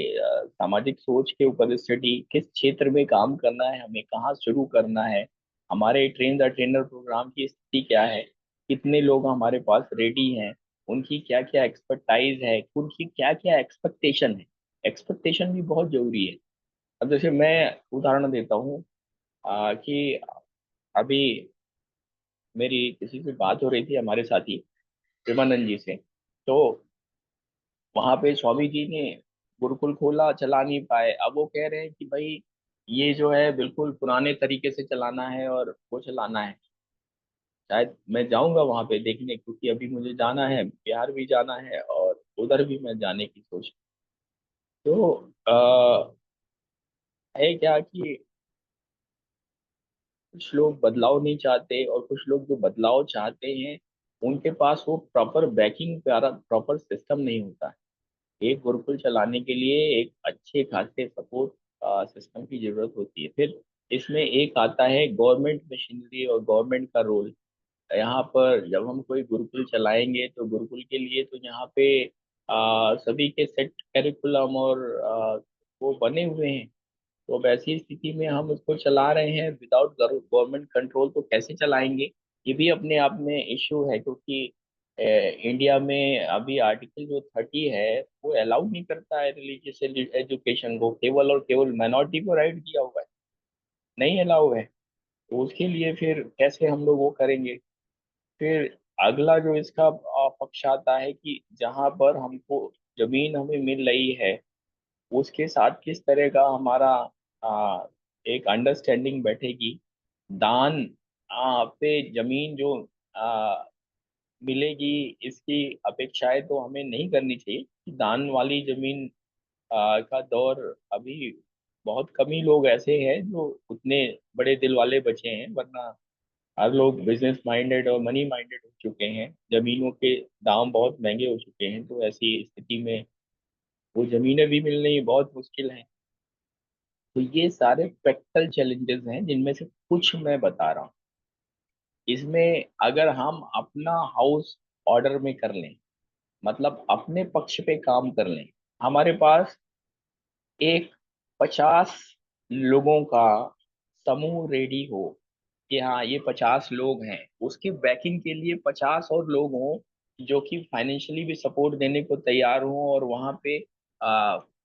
सामाजिक सोच के ऊपर स्टडी, किस क्षेत्र में काम करना है, हमें कहाँ शुरू करना है, हमारे ट्रेन द ट्रेनर प्रोग्राम की स्थिति क्या है, कितने लोग हमारे पास रेडी हैं, उनकी क्या क्या एक्सपर्टाइज है, उनकी क्या क्या एक्सपेक्टेशन है। एक्सपेक्टेशन भी बहुत जरूरी है। अब जैसे मैं उदाहरण देता हूँ कि अभी मेरी किसी से बात हो रही थी, हमारे साथी प्रेमानंद जी से, तो वहां पे स्वामी जी ने गुरुकुल खोला, चला नहीं पाए। अब वो कह रहे हैं कि भाई ये जो है बिल्कुल पुराने तरीके से चलाना है और वो चलाना है। शायद मैं जाऊंगा वहां पे देखने, क्योंकि अभी मुझे जाना है, बिहार भी जाना है और उधर भी मैं जाने की सोच। तो है क्या कि कुछ लोग बदलाव नहीं चाहते, और कुछ लोग जो बदलाव चाहते हैं उनके पास वो प्रॉपर बैकिंग, प्रॉपर सिस्टम नहीं होता है। एक गुरुकुल चलाने के लिए एक अच्छे खासे सपोर्ट सिस्टम की जरूरत होती है। फिर इसमें एक आता है गवर्नमेंट मशीनरी और गवर्नमेंट का रोल। यहाँ पर जब हम कोई गुरुकुल चलाएंगे तो गुरुकुल के लिए तो यहाँ पे सभी के सेट करिकुलम और वो बने हुए हैं। तो अब ऐसी स्थिति में हम उसको चला रहे हैं विदाउट गवर्नमेंट कंट्रोल, तो कैसे चलाएंगे? ये भी अपने आप में इश्यू है, क्योंकि इंडिया में अभी आर्टिकल जो 30 है वो अलाउ नहीं करता है रिलीजियस एजुकेशन को, केवल और केवल माइनॉरिटी को राइट दिया हुआ है, नहीं अलाउ है। तो उसके लिए फिर कैसे हम लोग वो करेंगे? फिर अगला जो इसका पक्ष आता है कि जहाँ पर हमको जमीन हमें मिल रही है, उसके साथ किस तरह का हमारा आ, एक अंडरस्टैंडिंग बैठेगी। दान पे जमीन जो आ, मिलेगी, इसकी अपेक्षाएं तो हमें नहीं करनी चाहिए कि दान वाली जमीन का दौर अभी बहुत कम ही लोग ऐसे हैं जो उतने बड़े दिल वाले बचे हैं, वरना हर लोग बिजनेस माइंडेड और मनी माइंडेड हो चुके हैं। जमीनों के दाम बहुत महंगे हो चुके हैं, तो ऐसी स्थिति में वो जमीनें भी मिलनी बहुत मुश्किल है। तो ये सारे प्रैक्टिकल चैलेंजेस हैं जिनमें से कुछ मैं बता रहा हूँ। इसमें अगर हम अपना हाउस ऑर्डर में कर लें, मतलब अपने पक्ष पे काम कर लें, हमारे पास एक 50 लोगों का समूह रेडी हो कि हाँ ये 50 लोग हैं, उसकी बैकिंग के लिए 50 और लोग हों जो कि फाइनेंशियली भी सपोर्ट देने को तैयार हों, और वहाँ पे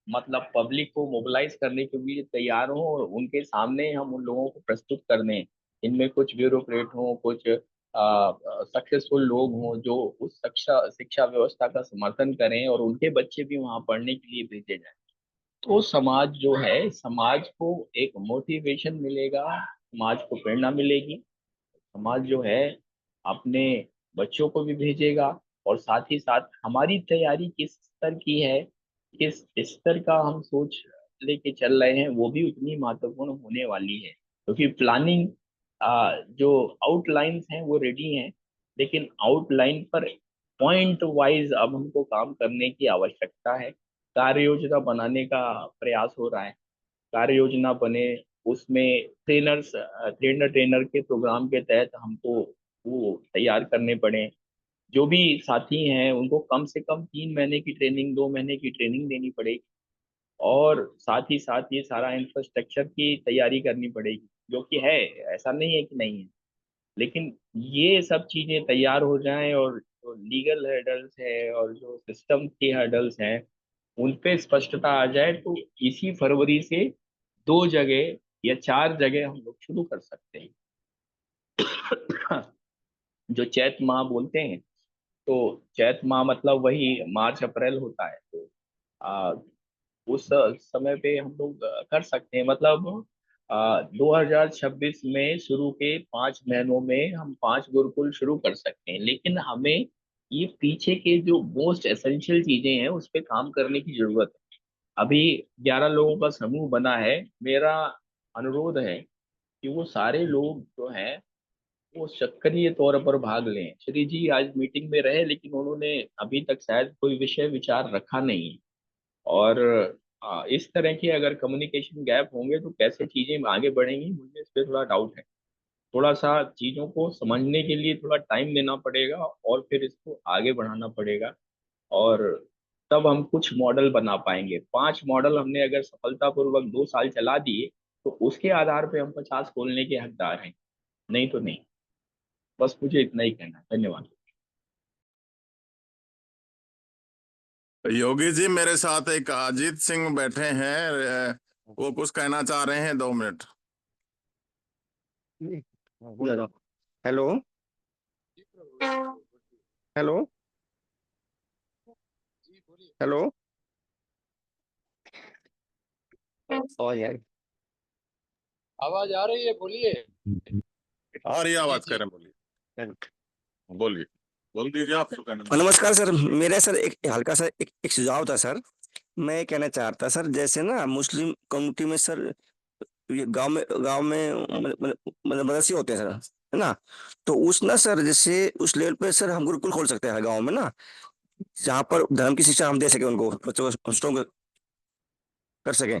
मतलब पब्लिक को मोबिलाइज करने के लिए तैयार हों, और उनके सामने हम उन लोगों को प्रस्तुत कर दें। इनमें कुछ ब्यूरोक्रेट हों, कुछ सक्सेसफुल लोग हों जो उस शिक्षा शिक्षा व्यवस्था का समर्थन करें, और उनके बच्चे भी वहाँ पढ़ने के लिए भेजे जाएं। तो समाज जो है, समाज को एक मोटिवेशन मिलेगा, समाज को प्रेरणा मिलेगी। समाज जो है अपने बच्चों को भी भेजेगा, और साथ ही साथ हमारी तैयारी किस स्तर की है, किस स्तर का हम सोच लेके चल रहे हैं, वो भी उतनी महत्वपूर्ण होने वाली है। क्योंकि प्लानिंग जो आउटलाइंस हैं वो रेडी हैं, लेकिन आउटलाइन पर पॉइंट वाइज अब हमको काम करने की आवश्यकता है। कार्य योजना बनाने का प्रयास हो रहा है। कार्य योजना बने, उसमें ट्रेनर के प्रोग्राम के तहत हमको वो तैयार करने पड़े। जो भी साथी हैं उनको कम से कम 3 महीने की ट्रेनिंग, 2 महीने की ट्रेनिंग देनी पड़ेगी, और साथ ही साथ ये सारा इंफ्रास्ट्रक्चर की तैयारी करनी पड़ेगी, जो कि है, ऐसा नहीं है कि नहीं है। लेकिन ये सब चीजें तैयार हो जाएं, और जो लीगल हर्डल्स है और जो सिस्टम के हर्डल्स हैं उन पे स्पष्टता आ जाए, तो इसी फरवरी से 2 जगह या 4 जगह हम लोग शुरू कर सकते हैं। जो चैत माह बोलते हैं, तो चैत माह मतलब वही मार्च अप्रैल होता है। तो आ, उस समय पे हम लोग कर सकते हैं, मतलब 2026 में शुरू के 5 महीनों में हम 5 गुरुकुल शुरू कर सकते हैं। लेकिन हमें ये पीछे के जो मोस्ट एसेंशियल चीजें हैं उस पे काम करने की जरूरत है। अभी 11 लोगों का समूह बना है। मेरा अनुरोध है कि वो सारे लोग जो हैं वो सक्रिय तौर पर भाग लें। श्री जी आज मीटिंग में रहे, लेकिन उन्होंने अभी तक शायद कोई विषय विचार रखा नहीं है। और इस तरह के अगर कम्युनिकेशन गैप होंगे तो कैसे चीजें आगे बढ़ेंगी, मुझे इस पे थोड़ा डाउट है। थोड़ा सा चीजों को समझने के लिए थोड़ा टाइम देना पड़ेगा और फिर इसको आगे बढ़ाना पड़ेगा, और तब हम कुछ मॉडल बना पाएंगे। 5 मॉडल हमने अगर सफलतापूर्वक 2 साल चला दिए तो उसके आधार पे हम 50 खोलने के हकदार हैं, नहीं तो नहीं। बस मुझे इतना ही कहना है। धन्यवाद। योगी जी, मेरे साथ एक अजीत सिंह बैठे हैं, वो कुछ कहना चाह रहे हैं, 2 मिनट। Hello hello hello. और यार आवाज आ रही है, बोलिए। आ रही है आवाज, जी कह रहे हैं, बोलिए बोलिए, बोल दीजिए आप, तो कहना। नमस्कार सर, मेरा सर एक हल्का सा एक सुझाव था सर। मैं कहना चाहता सर, जैसे ना मुस्लिम कम्युनिटी में सर, ये गांव में मतलब मदरसे होते हैं सर, है ना। तो उस ना सर, जैसे उस लेवल पे सर हम गुरुकुल खोल सकते हैं गांव में ना, जहाँ पर धर्म की शिक्षा हम दे सके, उनको बच्चों को स्ट्रॉन्ग कर सकें,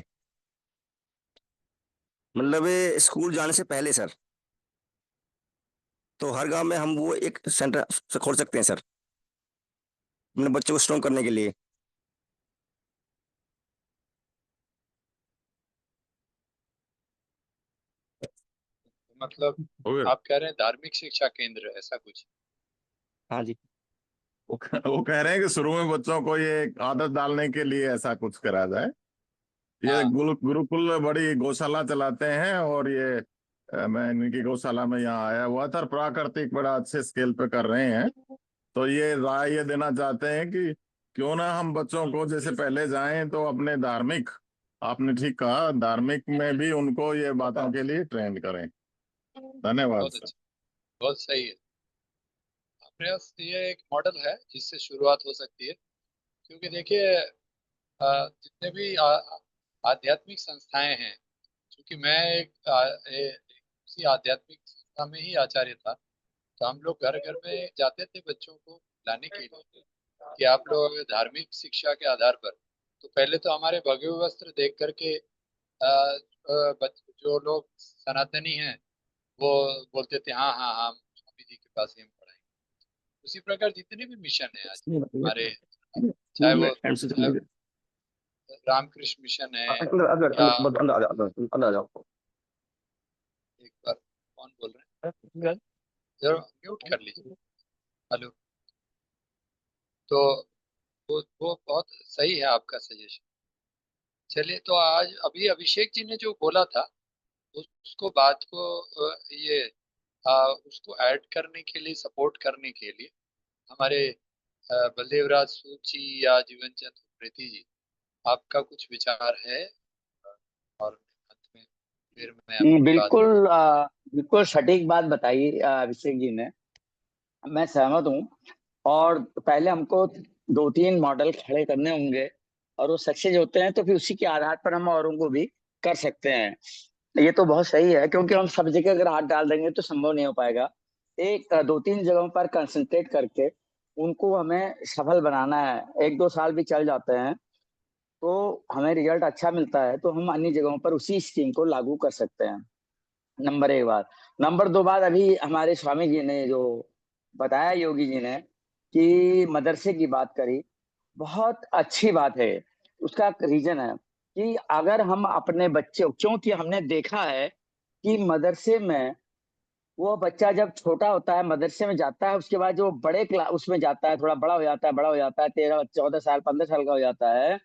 मतलब ये स्कूल जाने से पहले सर। तो हर गांव में हम वो एक सेंटर खोल सकते हैं सर, अपने बच्चों को स्ट्रॉन्ग करने के लिए। मतलब हो गया। आप कह रहे हैं धार्मिक शिक्षा केंद्र, ऐसा कुछ? हाँ जी। वो कह रहे हैं कि शुरू में बच्चों को ये आदत डालने के लिए ऐसा कुछ करा जाए। ये हाँ। गुरुकुल बड़ी गौशाला चलाते हैं, और ये मैं इनकी गौशाला में यहाँ आया हुआ था, और प्राकृतिक बड़ा अच्छे स्केल पे कर रहे हैं। तो ये राय ये देना चाहते हैं कि क्यों ना हम बच्चों को जैसे पहले जाएं तो अपने धार्मिक, आपने ठीक कहा, धार्मिक में भी उनको ये बातों के लिए ट्रेन करें। धन्यवाद बहुत सर। अच्छा, बहुत सही है प्रयास। ये एक मॉडल है जिससे शुरुआत हो सकती है, क्योंकि देखिए जितने भी आध्यात्मिक संस्थाएं हैं, क्योंकि मैं उसी आध्यात्मिक संस्था में ही आचार्य था, तो हम लोग घर घर में जाते थे बच्चों को लाने के लिए कि आप लोग धार्मिक शिक्षा के आधार पर। तो पहले तो हमारे भगवे वस्त्र देख करके जो लोग सनातनी हैं वो बोलते थे हाँ हाँ हाँ, स्वामी जी के पास ही हम पढ़ाएंगे। उसी प्रकार जितने भी मिशन है आज हमारे, चाहे वो रामकृष्ण मिशन है, अंदर अंदर या अंदर अंदर अंदर आ जाओ। एक बार कौन बोल रहे हैं, जरा म्यूट कर लीजिए। हेलो। तो वो बहुत सही है आपका सजेशन। चलिए, तो आज अभी अभिषेक जी ने जो बोला था उसको बात को ये उसको ऐड करने के लिए, सपोर्ट करने के लिए हमारे बलदेवराज सूद जी या जीवन चंद्र प्रीति जी, आपका कुछ विचार है? और अंत में फिर मैं अपनी बात। बिल्कुल सटीक बात बताई अभिषेक जी ने, मैं सहमत हूँ। और पहले हमको 2-3 मॉडल खड़े करने होंगे, और वो सक्सेस होते हैं तो फिर उसी के आधार पर हम औरों को भी कर सकते हैं। ये तो बहुत सही है, क्योंकि हम सब जगह अगर हाथ डाल देंगे तो संभव नहीं हो पाएगा। 2-3 जगहों पर कंसंट्रेट करके उनको हमें सफल बनाना है। 1-2 साल भी चल जाते हैं तो हमें रिजल्ट अच्छा मिलता है, तो हम अन्य जगहों पर उसी स्कीम को लागू कर सकते हैं। नंबर 1 बात। नंबर 2 बात, अभी हमारे स्वामी जी ने जो बताया, योगी जी ने, कि मदरसे की बात करी, बहुत अच्छी बात है। उसका रीजन है कि अगर हम अपने बच्चे, क्योंकि हमने देखा है कि मदरसे में वो बच्चा जब छोटा होता है मदरसे में जाता है, उसके बाद जो बड़े क्लास उसमें जाता है, थोड़ा बड़ा हो जाता है 13 14 साल 15 साल का हो जाता है।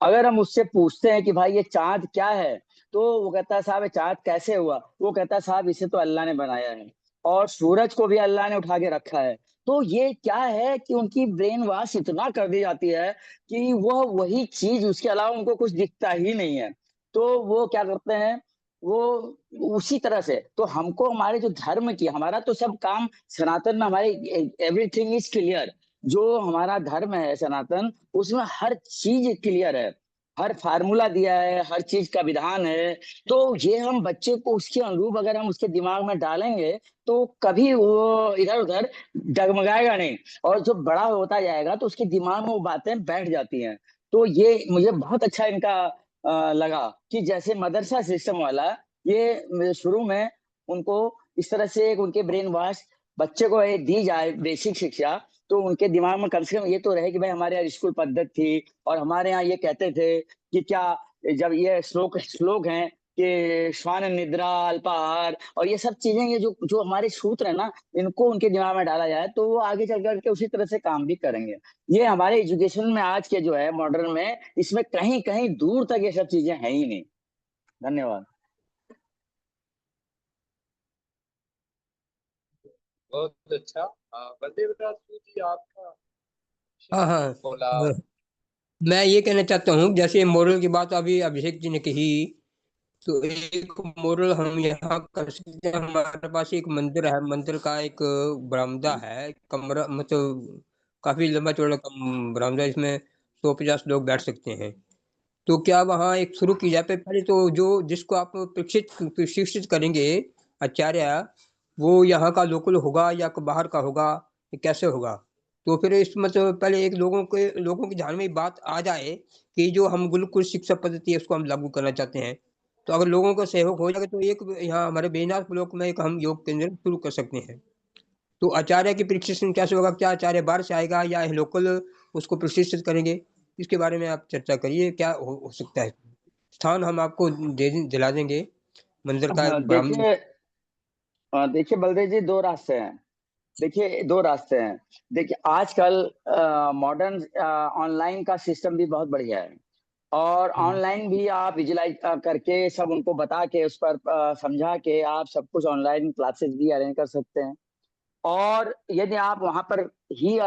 अगर हम उससे पूछते हैं कि भाई ये चांद क्या है, तो वो कहता है साहब ये चांद कैसे हुआ, वो कहता है साहब इसे तो अल्लाह ने बनाया है, और सूरज को भी अल्लाह ने उठा के रखा है। तो ये क्या है कि उनकी ब्रेन वॉश इतना कर दी जाती है कि वह वही चीज, उसके अलावा उनको कुछ दिखता ही नहीं है। तो वो क्या करते हैं, वो उसी तरह से, तो हमको हमारे जो धर्म की, हमारा तो सब काम सनातन में, हमारे एवरीथिंग इज क्लियर। जो हमारा धर्म है सनातन, उसमें हर चीज क्लियर है, हर फार्मूला दिया है, हर चीज का विधान है। तो ये हम बच्चे को उसके अनुरूप अगर हम उसके दिमाग में डालेंगे, तो कभी वो इधर उधर डगमगाएगा नहीं, और जो बड़ा होता जाएगा तो उसके दिमाग में वो बातें बैठ जाती हैं। तो ये मुझे बहुत अच्छा इनका लगा कि जैसे मदरसा सिस्टम वाला, ये शुरू में उनको इस तरह से एक उनके ब्रेन वॉश बच्चे को ये दी जाए, बेसिक शिक्षा, तो उनके दिमाग में कम से कम ये तो रहे कि भाई हमारे यहाँ स्कूल पद्धति थी, और हमारे यहाँ ये कहते थे कि क्या, जब ये श्लोक श्लोक हैं कि श्वान निद्रा अल्पाहार और ये सब चीजें, ये जो जो हमारे सूत्र है ना, इनको उनके दिमाग में डाला जाए तो वो आगे चल करके उसी तरह से काम भी करेंगे। ये हमारे एजुकेशन में आज के जो है मॉडर्न में, इसमें कहीं कहीं दूर तक ये सब चीजें हैं ही नहीं। धन्यवाद। बहुत अच्छा। बलदेव दास जी आपका हाँ हाँ। बोला। मैं ये कहना चाहता हूँ, जैसे मोरल की बात अभी अभिषेक जी ने कही, तो एक मोरल हम यहाँ कर सकते हैं। हमारे पास एक मंदिर है, मंदिर का एक बरामदा है, कमरा, मतलब काफी लंबा चौड़ा बरामदा, इसमें 150 लोग बैठ सकते हैं। तो क्या वहाँ एक शुरू की जाए? पहले तो जो जिसको आप प्रशिक्षित करेंगे आचार्य, वो यहाँ का लोकल होगा या बाहर का होगा, ये कैसे होगा? तो फिर इस मतलब पहले एक लोगों के ध्यान में ये बात आ जाए कि जो हम गुरुकुल शिक्षा पद्धति है उसको हम लागू करना चाहते हैं। तो अगर लोगों का सहयोग हो जाएगा तो एक यहाँ हमारे बेनाथ ब्लॉक में एक हम योग केंद्र शुरू कर सकते हैं। तो आचार्य की प्रशिक्षण कैसे होगा? क्या आचार्य बाहर से आएगा या लोकल उसको प्रशिक्षित करेंगे? इसके बारे में आप चर्चा करिए, क्या हो सकता है। स्थान हम आपको दिला देंगे, मंदिर का एक ब्राह्मण। देखिए, देखिए बलदेव जी, दो रास्ते हैं। देखिए दो रास्ते हैं। देखिए आजकल मॉडर्न ऑनलाइन का सिस्टम भी बहुत बढ़िया है, और ऑनलाइन भी आप विजुलाइज करके सब उनको बता के उस पर समझा के आप सब कुछ ऑनलाइन क्लासेस भी अरेंज कर सकते हैं। और यदि आप वहां पर ही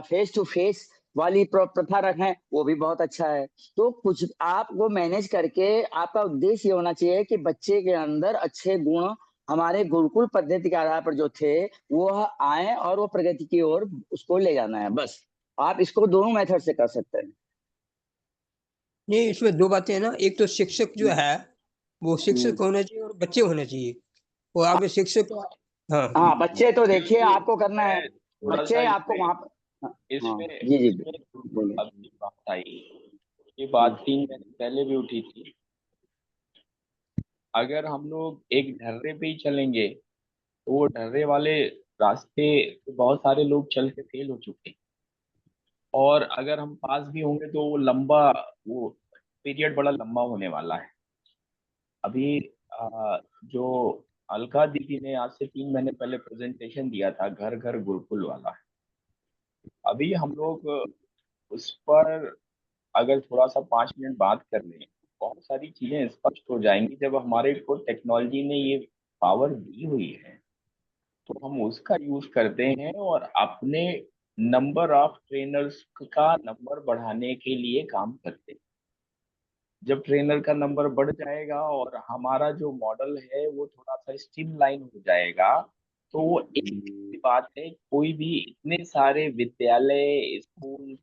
फेस टू फेस वाली प्रथा रखें, वो भी बहुत अच्छा है। तो कुछ आप वो मैनेज करके, आपका उद्देश्य ये होना चाहिए कि बच्चे के अंदर अच्छे गुण हमारे गुरुकुल पद्धति के आधार पर जो थे वो आए, और वो प्रगति की ओर उसको ले जाना है, बस। आप इसको दोनों मेथड से कर सकते हैं। नहीं, इसमें दो बातें हैं ना, एक तो शिक्षक जो है वो शिक्षक हम्म। होना चाहिए और बच्चे होने चाहिए। वो आप शिक्षक, हाँ हाँ, बच्चे तो देखिए देखिए, आपको करना है, मैं थोड़ा सा बच्चे आपको वहां पर। हाँ, हाँ, इसमें जी जी, इसमें बोलिए। अब की बात आई, ये बात 3 महीने पहले भी उठी थी। अगर हम लोग एक ढर्रे पे ही चलेंगे तो वो ढर्रे वाले रास्ते तो बहुत सारे लोग चल के फेल हो चुके हैं, और अगर हम पास भी होंगे तो वो पीरियड बड़ा लंबा होने वाला है। अभी जो अलका दीदी ने आज से 3 महीने पहले प्रेजेंटेशन दिया था, घर घर गुरुकुल वाला, अभी हम लोग उस पर अगर थोड़ा सा 5 मिनट बात कर लें, बहुत सारी चीजें स्पष्ट हो जाएंगी। जब हमारे को टेक्नोलॉजी ने ये पावर दी हुई है, तो हम उसका यूज करते हैं और अपने नंबर ऑफ ट्रेनर्स का नंबर बढ़ाने के लिए काम करते हैं। जब ट्रेनर का नंबर बढ़ जाएगा और हमारा जो मॉडल है वो थोड़ा सा स्ट्रीमलाइन हो जाएगा, तो वो एक ही बात है, कोई भी इतने सारे विद्यालय स्कूल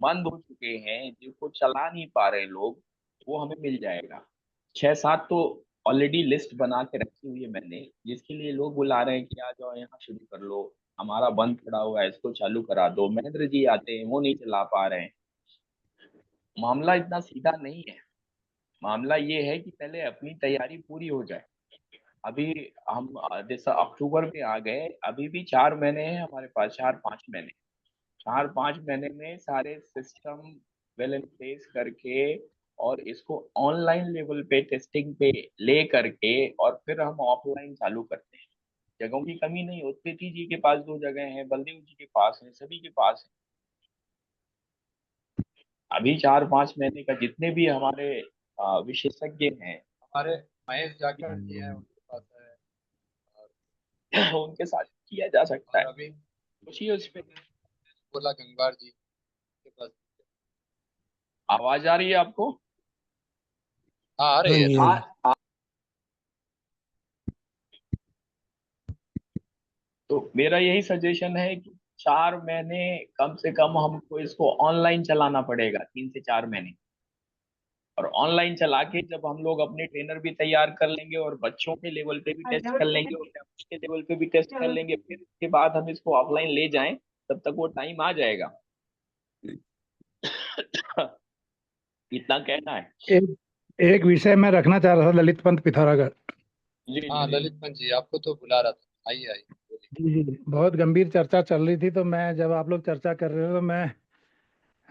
बंद हो चुके हैं जिनको चला नहीं पा रहे लोग, वो हमें मिल जाएगा। 6 7 तो ऑलरेडी लिस्ट बना के रखी हुई है मैंने, जिसके लिए लोग बुला रहे हैं कि आ जाओ यहाँ शुरू कर लो, हमारा बंद पड़ा हुआ है इसको चालू करा दो। महेंद्र जी आते हैं, वो नहीं चला पा रहे हैं। मामला इतना सीधा नहीं है। मामला ये है कि पहले अपनी तैयारी पूरी हो जाए, अभी हम जैसा अक्टूबर में आ गए, अभी भी 4 महीने हैं हमारे पास, 4-5 महीने। 4-5 महीने में सारे सिस्टम वेल इन प्लेस करके और इसको ऑनलाइन लेवल पे टेस्टिंग पे ले करके और फिर हम ऑफलाइन चालू करते हैं। जगहों की कमी नहीं होती, प्रीति जी के पास 2 जगह हैं, बलदेव जी के पास है, सभी के पास है। अभी 4-5 महीने का जितने भी हमारे विशेषज्ञ हैं, हमारे महेश जाखड़ जी हैं, उनके पास है, उनके साथ किया जा सकता और है। अभी खुशी उस पे। बोला गंगवार जी के पास। आवाज आ रही है आपको? हाँ, आ हाँ रही है जी, ना। हाँ जी। तो मेरा यही सजेशन है कि 4 महीने कम से कम हमको इसको ऑनलाइन चलाना पड़ेगा, 3 से 4 महीने। और ऑनलाइन चला के जब हम लोग अपने ट्रेनर भी तैयार कर लेंगे और बच्चों के लेवल पे भी टेस्ट कर लेंगे और फैमिली के लेवल पे भी टेस्ट कर लेंगे, फिर उसके बाद हम इसको ऑफलाइन ले जाएं, तब तक वो टाइम आ जाएगा। इतना कहना है। एक एक विषय मैं रखना चाह रहा था, ललित पंत पिथौरागढ़। जी हाँ, जी ललित पंत जी आपको तो बुला रहा था, आइए आइए बोलिए। जी जी, बहुत गंभीर चर्चा चल रही थी, तो मैं जब आप लोग चर्चा कर रहे हो तो मैं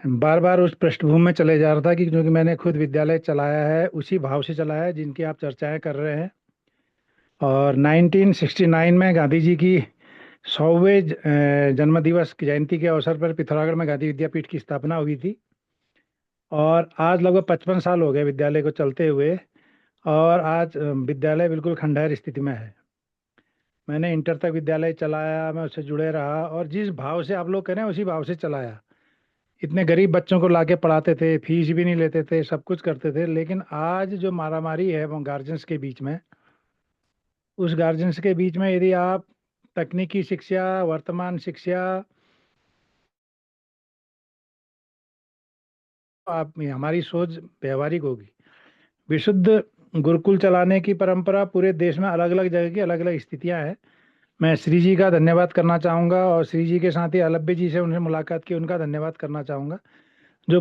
बार बार उस पृष्ठभूमि में चले जा रहा था कि क्योंकि मैंने खुद विद्यालय चलाया है, उसी भाव से चलाया है जिनकी आप चर्चाएं कर रहे हैं। और 1969 में गांधी जी की 100वें जन्मदिवस की जयंती के अवसर पर पिथौरागढ़ में गांधी विद्यापीठ की स्थापना हुई थी। और आज लगभग 55 साल हो गए विद्यालय को चलते हुए, और आज विद्यालय बिल्कुल खंडहर स्थिति में है। मैंने इंटर तक विद्यालय चलाया, मैं उससे जुड़े रहा, और जिस भाव से आप लोग कह रहे हैं उसी भाव से चलाया। इतने गरीब बच्चों को लाके पढ़ाते थे, फीस भी नहीं लेते थे, सब कुछ करते थे। लेकिन आज जो मारामारी है वो गार्जियंस के बीच में, उस गार्जियंस के बीच में यदि आप तकनीकी शिक्षा, वर्तमान शिक्षा, आप हमारी सोच व्यवहारिक होगी। विशुद्ध गुरुकुल चलाने की परंपरा पूरे देश में अलग अलग जगह की अलग अलग स्थितियां हैं। मैं श्री जी का धन्यवाद करना चाहूँगा, और श्री जी के साथ ही अलब्बे जी से उनसे मुलाकात की, उनका धन्यवाद करना चाहूँगा, जो